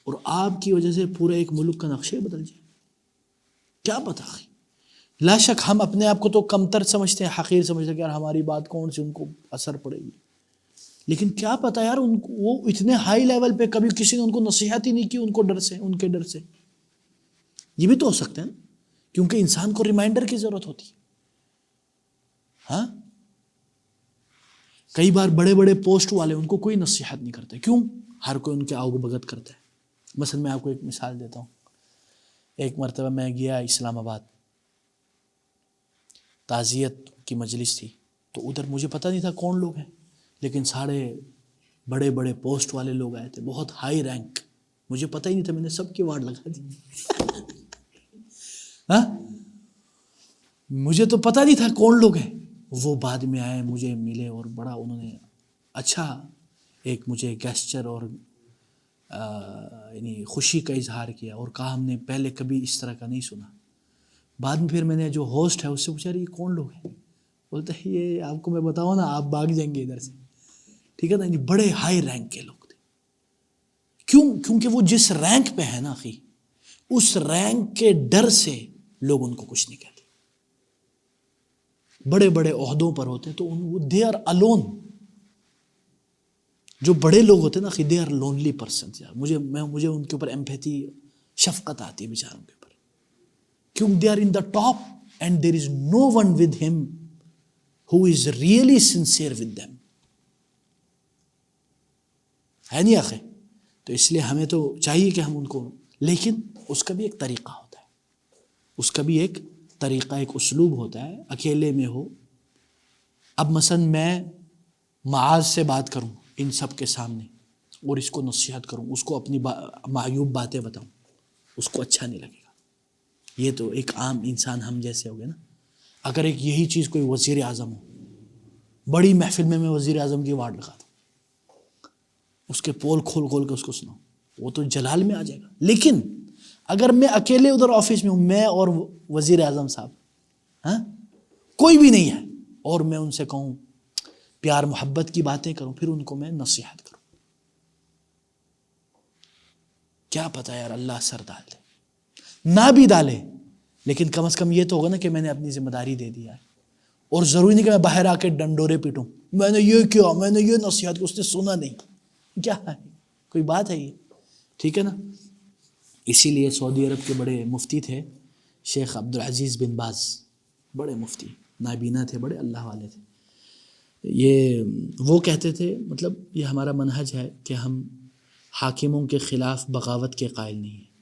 اور آپ کی وجہ سے پورے ایک ملک کا نقشے بدل جائے. کیا پتہ. لا شک ہم اپنے آپ کو تو کمتر سمجھتے ہیں، حقیر سمجھتے ہیں کہ یار ہماری بات کون سی ان کو اثر پڑے گی. لیکن کیا پتہ یار وہ اتنے ہائی لیول پہ کبھی کسی نے ان کو نصیحت ہی نہیں کی، ان کو ڈر سے، ان کے ڈر سے. یہ بھی تو ہو سکتا ہے نا، کیونکہ انسان کو ریمائنڈر کی ضرورت ہوتی ہے. ہاں کئی بار بڑے بڑے پوسٹ والے ان کو کوئی نصیحت نہیں کرتے. کیوں؟ ہر کوئی ان کے آؤ بھگت کرتا ہے. مثلا میں آپ کو ایک مثال دیتا ہوں. ایک مرتبہ میں گیا اسلام آباد، تعزیت کی مجلس تھی، تو ادھر مجھے پتہ نہیں تھا کون لوگ ہیں، لیکن سارے بڑے بڑے پوسٹ والے لوگ آئے تھے، بہت ہائی رینک. مجھے پتہ ہی نہیں تھا، میں نے سب کی وارڈ لگا دی. ہاں مجھے تو پتہ نہیں تھا کون لوگ ہیں. وہ بعد میں آئے، مجھے ملے اور بڑا انہوں نے اچھا ایک مجھے گیسچر اور یعنی خوشی کا اظہار کیا اور کہا ہم نے پہلے کبھی اس طرح کا نہیں سنا. بعد میں پھر میں نے جو ہوسٹ ہے اس سے پوچھا یہ کون لوگ ہیں؟ بولتے ہیں یہ آپ کو میں بتاؤں نا آپ بھاگ جائیں گے ادھر سے. ٹھیک ہے نا. یعنی بڑے ہائی رینک کے لوگ تھے. کیوں؟ کیونکہ وہ جس رینک پہ ہے نا اخی، اس رینک کے ڈر سے لوگ ان کو کچھ نہیں کہتے. بڑے بڑے عہدوں پر ہوتے ہیں تو دے آر الون. جو بڑے لوگ ہوتے ہیں نا دے آر لونلی پرسنز. یار مجھے ان کے اوپر ایمپیتھی، شفقت آتی ہے بیچاروں کے اوپر. کیوں؟ They are on the top and there is no one with him who is really sincere with them. ہے نہیں آخر؟ تو اس لیے ہمیں تو چاہیے کہ ہم ان کو، لیکن اس کا بھی ایک طریقہ ہوتا ہے، اس کا بھی ایک طریقہ، ایک اسلوب ہوتا ہے. اکیلے میں ہو اب مثلا میں معاذ سے بات کروں ان سب کے سامنے اور اس کو نصیحت کروں، اس کو اپنی معیوب باتیں بتاؤں، اس کو اچھا نہیں لگے گا۔ یہ تو ایک عام انسان ہم جیسے ہو گئے نا۔ اگر ایک یہی چیز کوئی وزیر اعظم ہو، بڑی محفل میں وزیر اعظم کی وارڈ لگا دوں، اس کے پول کھول کھول کے اس کو سناؤں، وہ تو جلال میں آ جائے گا۔ لیکن اگر میں اکیلے ادھر آفس میں ہوں، میں اور وزیر اعظم صاحب، ہاں کوئی بھی نہیں ہے، اور میں ان سے کہوں پیار محبت کی باتیں کروں، پھر ان کو میں نصیحت کروں، کیا پتہ یار اللہ اثر ڈال دے، نہ بھی ڈالے، لیکن کم از کم یہ تو ہوگا نا کہ میں نے اپنی ذمہ داری دے دیا ہے۔ اور ضروری نہیں کہ میں باہر آ کے ڈنڈورے پیٹوں، میں نے یہ کیا، میں نے یہ نصیحت کی، اس نے سنا نہیں، کیا ہے کوئی بات ہے یہ؟ ٹھیک ہے نا۔ اسی لیے سعودی عرب کے بڑے مفتی تھے شیخ عبدالعزیز بن باز، بڑے مفتی نابینا تھے، بڑے اللہ والے تھے۔ یہ وہ کہتے تھے، مطلب یہ ہمارا منہج ہے کہ ہم حاکموں کے خلاف بغاوت کے قائل نہیں ہیں،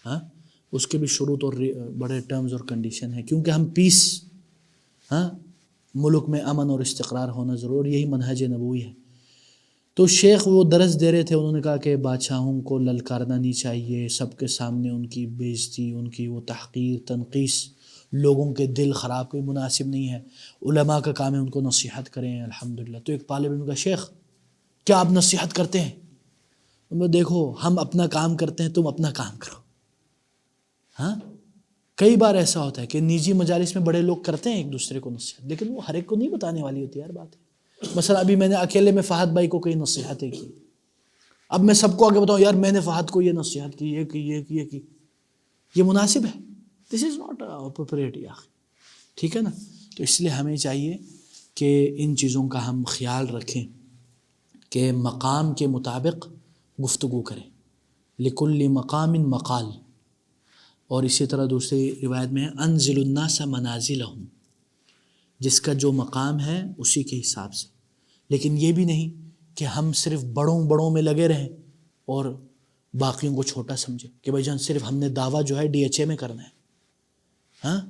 ہاں اس کے بھی شروط اور بڑے ٹرمز اور کنڈیشن ہیں، کیونکہ ہم پیس، ہاں ملک میں امن اور استقرار ہونا ضرور، یہی منہج نبوی ہے۔ تو شیخ وہ درس دے رہے تھے، انہوں نے کہا کہ بادشاہوں کو للکارنا نہیں چاہیے، سب کے سامنے ان کی بے عزتی، ان کی وہ تحقیر تنقیص، لوگوں کے دل خراب، کوئی مناسب نہیں ہے، علماء کا کام ہے ان کو نصیحت کریں۔ الحمدللہ۔ تو ایک طالب علم کا، شیخ کیا آپ نصیحت کرتے ہیں؟ دیکھو ہم اپنا کام کرتے ہیں، تم اپنا کام کرو۔ ہاں کئی بار ایسا ہوتا ہے کہ نجی مجالس میں بڑے لوگ کرتے ہیں ایک دوسرے کو نصیحت، لیکن وہ ہر ایک کو نہیں بتانے والی ہوتی یار بات ہے۔ مثلا ابھی میں نے اکیلے میں فہد بھائی کو کئی نصیحتیں کی، اب میں سب کو آگے بتاؤں یار میں نے فہد کو یہ نصیحت کی، یہ کی، یہ کی، یہ مناسب ہے؟ دس از ناٹ اپروپریٹ یار، ٹھیک ہے نا۔ تو اس لیے ہمیں چاہیے کہ ان چیزوں کا ہم خیال رکھیں کہ مقام کے مطابق گفتگو کریں، لکل مقام مقال۔ اور اسی طرح دوسری روایت میں ہے انزل الناس منازلہم، جس کا جو مقام ہے اسی کے حساب سے۔ لیکن یہ بھی نہیں کہ ہم صرف بڑوں میں لگے رہیں اور باقیوں کو چھوٹا سمجھیں کہ بھائی جان صرف ہم نے دعویٰ جو ہے ڈی ایچ اے میں کرنا ہے، ہاں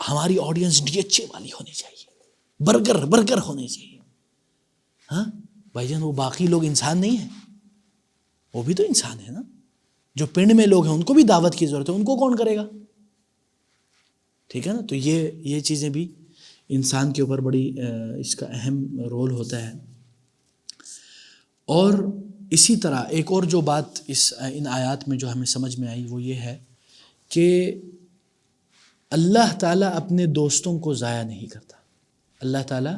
ہماری آڈینس ڈی ایچ اے والی ہونی چاہیے، برگر ہونے چاہیے۔ ہاں بھائی جان وہ باقی لوگ انسان نہیں ہیں، وہ بھی تو انسان ہے نا، جو پنڈ میں لوگ ہیں ان کو بھی دعوت کی ضرورت ہے، ان کو کون کرے گا؟ ٹھیک ہے نا۔ تو یہ چیزیں بھی انسان کے اوپر بڑی اس کا اہم رول ہوتا ہے۔ اور اسی طرح ایک اور جو بات ان آیات میں جو ہمیں سمجھ میں آئی وہ یہ ہے کہ اللہ تعالیٰ اپنے دوستوں کو ضائع نہیں کرتا۔ اللہ تعالیٰ،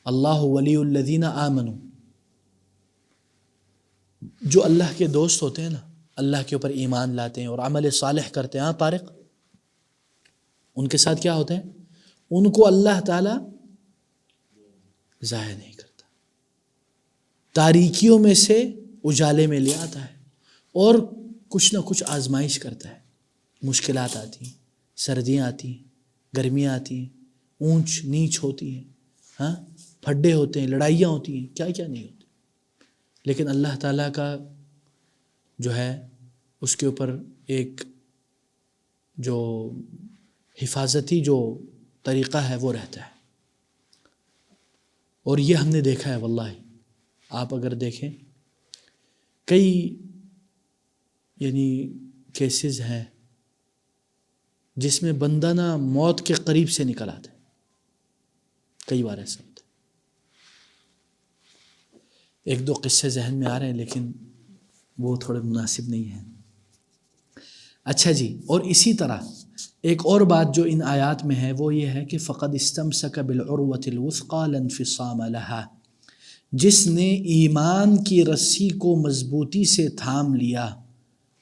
اللہ ولی الذین آمنوا، جو اللہ کے دوست ہوتے ہیں نا، اللہ کے اوپر ایمان لاتے ہیں اور عمل صالح کرتے ہیں، ہاں طارق، ان کے ساتھ کیا ہوتا ہے؟ ان کو اللہ تعالیٰ ضائع نہیں کرتا، تاریکیوں میں سے اجالے میں لے آتا ہے، اور کچھ نہ کچھ آزمائش کرتا ہے، مشکلات آتی ہیں، سردیاں آتی ہیں، گرمیاں آتی ہیں، اونچ نیچ ہوتی ہیں، ہاں پھڈے ہوتے ہیں، لڑائیاں ہوتی ہیں، کیا کیا نہیں ہوتی، لیکن اللہ تعالیٰ کا جو ہے اس کے اوپر ایک جو حفاظتی جو طریقہ ہے وہ رہتا ہے۔ اور یہ ہم نے دیکھا ہے، واللہ آپ اگر دیکھیں کئی کیسز ہیں جس میں بندہ نا موت کے قریب سے نکل آتا ہے، کئی بار ایسا ہوتا ہے۔ ایک دو قصے ذہن میں آ رہے ہیں لیکن وہ تھوڑے مناسب نہیں ہیں۔ اچھا جی، اور اسی طرح ایک اور بات جو ان آیات میں ہے وہ یہ ہے کہ فقد استمسک بالعروۃ الوثقی لا انفصام لها، جس نے ایمان کی رسی کو مضبوطی سے تھام لیا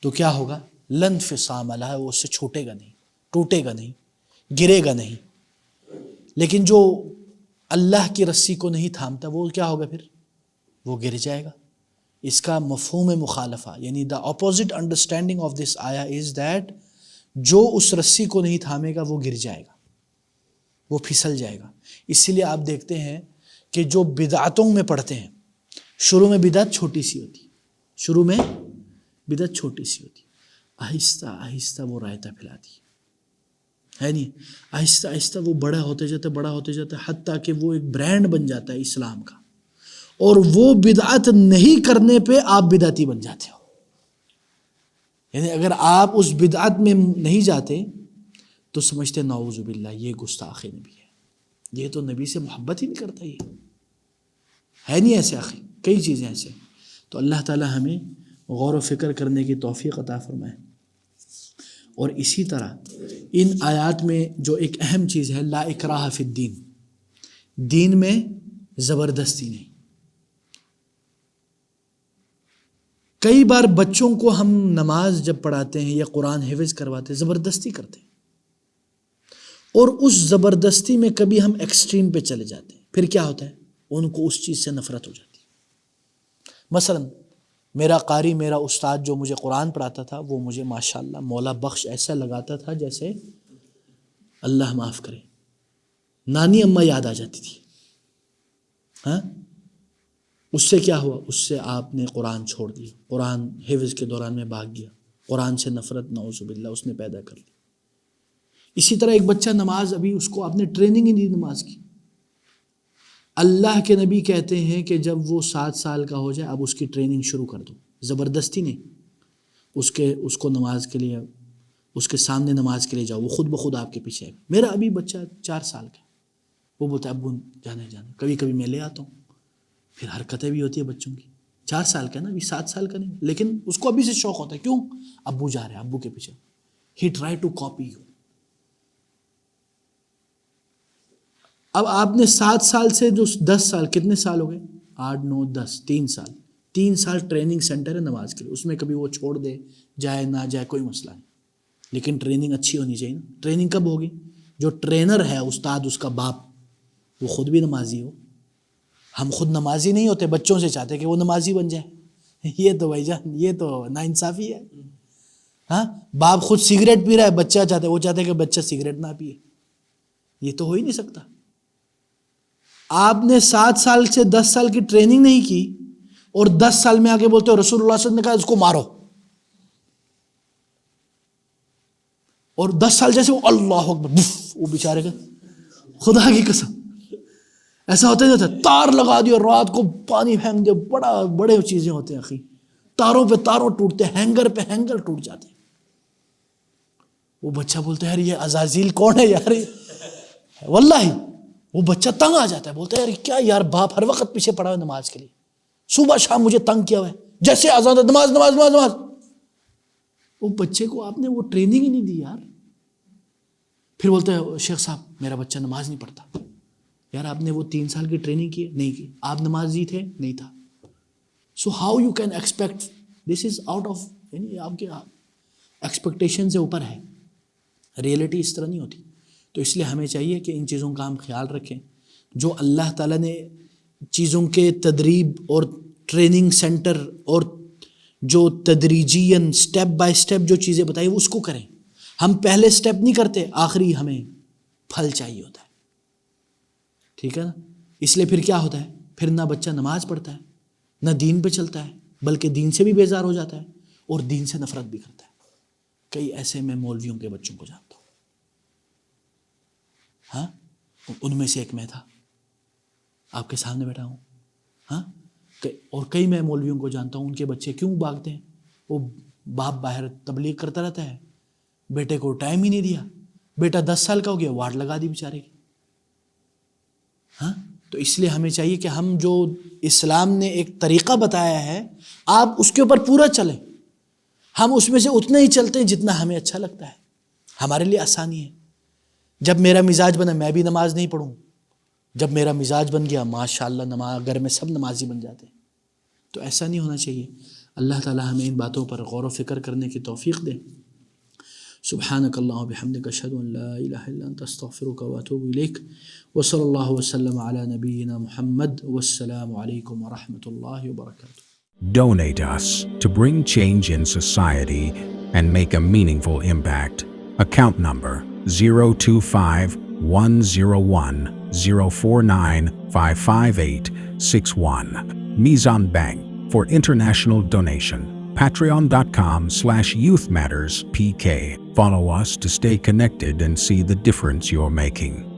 تو کیا ہوگا؟ لا انفصام لها، وہ اس سے چھوٹے گا نہیں، ٹوٹے گا نہیں، گرے گا نہیں۔ لیکن جو اللہ کی رسی کو نہیں تھامتا وہ کیا ہوگا؟ پھر وہ گر جائے گا۔ اس کا مفہوم مخالفہ، یعنی the opposite understanding of this آیا از دیٹ جو اس رسی کو نہیں تھامے گا وہ گر جائے گا، وہ پھسل جائے گا۔ اسی لیے آپ دیکھتے ہیں کہ جو بدعتوں میں پڑھتے ہیں، شروع میں بدعت چھوٹی سی ہوتی، شروع میں بدعت چھوٹی سی ہوتی، آہستہ آہستہ وہ رائتہ پھیلاتی ہے، ہے نہیں. آہستہ آہستہ وہ بڑا ہوتے جاتا ہے حتیٰ کہ وہ ایک برانڈ بن جاتا ہے اسلام کا، اور وہ بدعت نہیں کرنے پہ آپ بدعتی بن جاتے ہو. یعنی اگر آپ اس بدعت میں نہیں جاتے تو سمجھتے نعوذ باللہ یہ گستاخ نبی ہے، یہ تو نبی سے محبت ہی نہیں کرتا. یہ ہے نہیں ایسے آخری کئی چیزیں ایسے. تو اللہ تعالی ہمیں غور و فکر کرنے کی توفیق عطا فرمائے. اور اسی طرح ان آیات میں جو ایک اہم چیز ہے، لا اکراہ فی الدین، دین میں زبردستی نہیں. کئی بار بچوں کو ہم نماز جب پڑھاتے ہیں یا قرآن حفظ کرواتے ہیں زبردستی کرتے ہیں، اور اس زبردستی میں کبھی ہم ایکسٹریم پہ چلے جاتے ہیں، پھر کیا ہوتا ہے ان کو اس چیز سے نفرت ہو جاتی ہے. مثلا میرا قاری، میرا استاد جو مجھے قرآن پڑھاتا تھا، وہ مجھے ماشاءاللہ مولا بخش ایسا لگاتا تھا جیسے اللہ معاف کرے نانی اماں یاد آ جاتی تھی. ہاں، اس سے کیا ہوا؟ اس سے آپ نے قرآن چھوڑ دیا، قرآن حفظ کے دوران میں بھاگ گیا، قرآن سے نفرت نعوذ باللہ اس نے پیدا کر لی. اسی طرح ایک بچہ نماز، ابھی اس کو آپ نے ٹریننگ ہی نہیں دی نماز کی. اللہ کے نبی کہتے ہیں کہ جب وہ 7 سال کا ہو جائے اب اس کی ٹریننگ شروع کر دو، زبردستی نہیں. اس کو نماز کے لیے، اس کے سامنے نماز کے لیے جاؤ، وہ خود بخود آپ کے پیچھے ہے. میرا ابھی بچہ 4 سال کا، وہ بولتا ہے ابو جانے، کبھی کبھی میں لے آتا ہوں. پھر حرکتیں بھی ہوتی ہے بچوں کی. 4 سال کا نا، ابھی 7 سال کا نہیں، لیکن اس کو ابھی سے شوق ہوتا ہے. کیوں؟ ابو جا رہے ہیں، ابو کے پیچھے. ہی ٹرائی ٹو کاپی یو. اب آپ نے 7 سال سے جو 10 سال، کتنے سال ہو گئے؟ 8 9 10 3 سال. 3 سال ٹریننگ سینٹر ہے نماز کے لیے، اس میں کبھی وہ چھوڑ دے جائے نہ جائے کوئی مسئلہ نہیں، لیکن ٹریننگ اچھی ہونی چاہیے نا. ٹریننگ کب ہوگی؟ جو ٹرینر ہے استاد، اس کا باپ، وہ خود بھی نمازی ہو. ہم خود نمازی نہیں ہوتے، بچوں سے چاہتے کہ وہ نمازی بن جائے. یہ تو بھائی جان، یہ تو ناانصافی ہے. ہاں، باپ خود سگریٹ پی رہا ہے، بچہ چاہتا ہے، وہ چاہتا ہے کہ بچہ سگریٹ نہ پیے. یہ تو ہو ہی نہیں سکتا. آپ نے 7 سال سے 10 سال کی ٹریننگ نہیں کی اور 10 سال میں آگے بولتے ہو رسول اللہ صلی اللہ علیہ وسلم نے کہا اس کو مارو، اور 10 سال جیسے وہ اللہ اکبر، وہ بیچارے کا خدا کی قسم ایسا ہوتا نہیں ہوتا. تار لگا دیا، رات کو پانی پھینک دیا، بڑے چیزیں ہوتے ہیں اخی. تاروں پہ تاروں ٹوٹتے، ہینگر پہ ہینگر ٹوٹ جاتے. وہ بچہ بولتا ہے یار یہ عزازیل کون ہے یار؟ واللہ وہ بچہ تنگ آ جاتا ہے، بولتا ہے یار کیا یار، باپ ہر وقت پیچھے پڑا ہے نماز کے لیے، صبح شام مجھے تنگ کیا ہوا ہے، جیسے اذان نماز نماز نماز نماز. وہ بچے کو آپ نے وہ ٹریننگ ہی نہیں دی یار. پھر بولتا ہے شیخ صاحب میرا بچہ نماز نہیں پڑھتا. یار آپ نے وہ 3 سال کی ٹریننگ کی نہیں کی؟ آپ نمازی تھے نہیں تھا. So how you can expect, this is out of, یعنی آپ کے ایکسپیکٹیشن سے اوپر ہے. ریئلٹی اس طرح نہیں ہوتی. تو اس لیے ہمیں چاہیے کہ ان چیزوں کا ہم خیال رکھیں. جو اللہ تعالیٰ نے چیزوں کے تدریب اور ٹریننگ سینٹر اور جو تدریجیاً سٹیپ بائی سٹیپ جو چیزیں بتائی وہ اس کو کریں. ہم پہلے سٹیپ نہیں کرتے، آخری ہمیں پھل چاہیے ہوتا ہے. ٹھیک ہے نا؟ اس لیے پھر کیا ہوتا ہے، پھر نہ بچہ نماز پڑھتا ہے، نہ دین پہ چلتا ہے، بلکہ دین سے بھی بیزار ہو جاتا ہے اور دین سے نفرت بھی کرتا ہے. کئی ایسے میں مولویوں کے بچوں کو جانتا ہوں. ہاں، ان میں سے ایک میں تھا، آپ کے سامنے بیٹھا ہوں. ہاں، اور کئی میں مولویوں کو جانتا ہوں، ان کے بچے کیوں بھاگتے ہیں؟ وہ باپ باہر تبلیغ کرتا رہتا ہے، بیٹے کو ٹائم ہی نہیں دیا. بیٹا 10 سال کا ہو گیا، واٹ لگا دی بیچارے کی. ہاں، تو اس لیے ہمیں چاہیے کہ ہم جو اسلام نے ایک طریقہ بتایا ہے آپ اس کے اوپر پورا چلیں. ہم اس میں سے اتنا ہی چلتے ہیں جتنا ہمیں اچھا لگتا ہے، ہمارے لیے آسانی ہے. جب میرا مزاج بنا میں بھی نماز نہیں پڑھوں، جب میرا مزاج بن گیا ماشاءاللہ نماز گھر میں سب نمازی بن جاتے ہیں. تو ایسا نہیں ہونا چاہیے. اللہ تعالی ہمیں ان باتوں پر غور و فکر کرنے کی توفیق دے. سبحانک اللہم وبحمدک اشہد ان لا الہ الا انت استغفرک واتوب الیک. وصلی اللہ وسلم علی نبینا محمد. والسلام علیکم ورحمۃ اللہ وبرکاتہ. Donate us to bring change in society and make a meaningful impact. Account number 025-101-049-55861. Mizan Bank for international donation. patreon.com/youthmatterspk. Follow us to stay connected and see the difference you're making.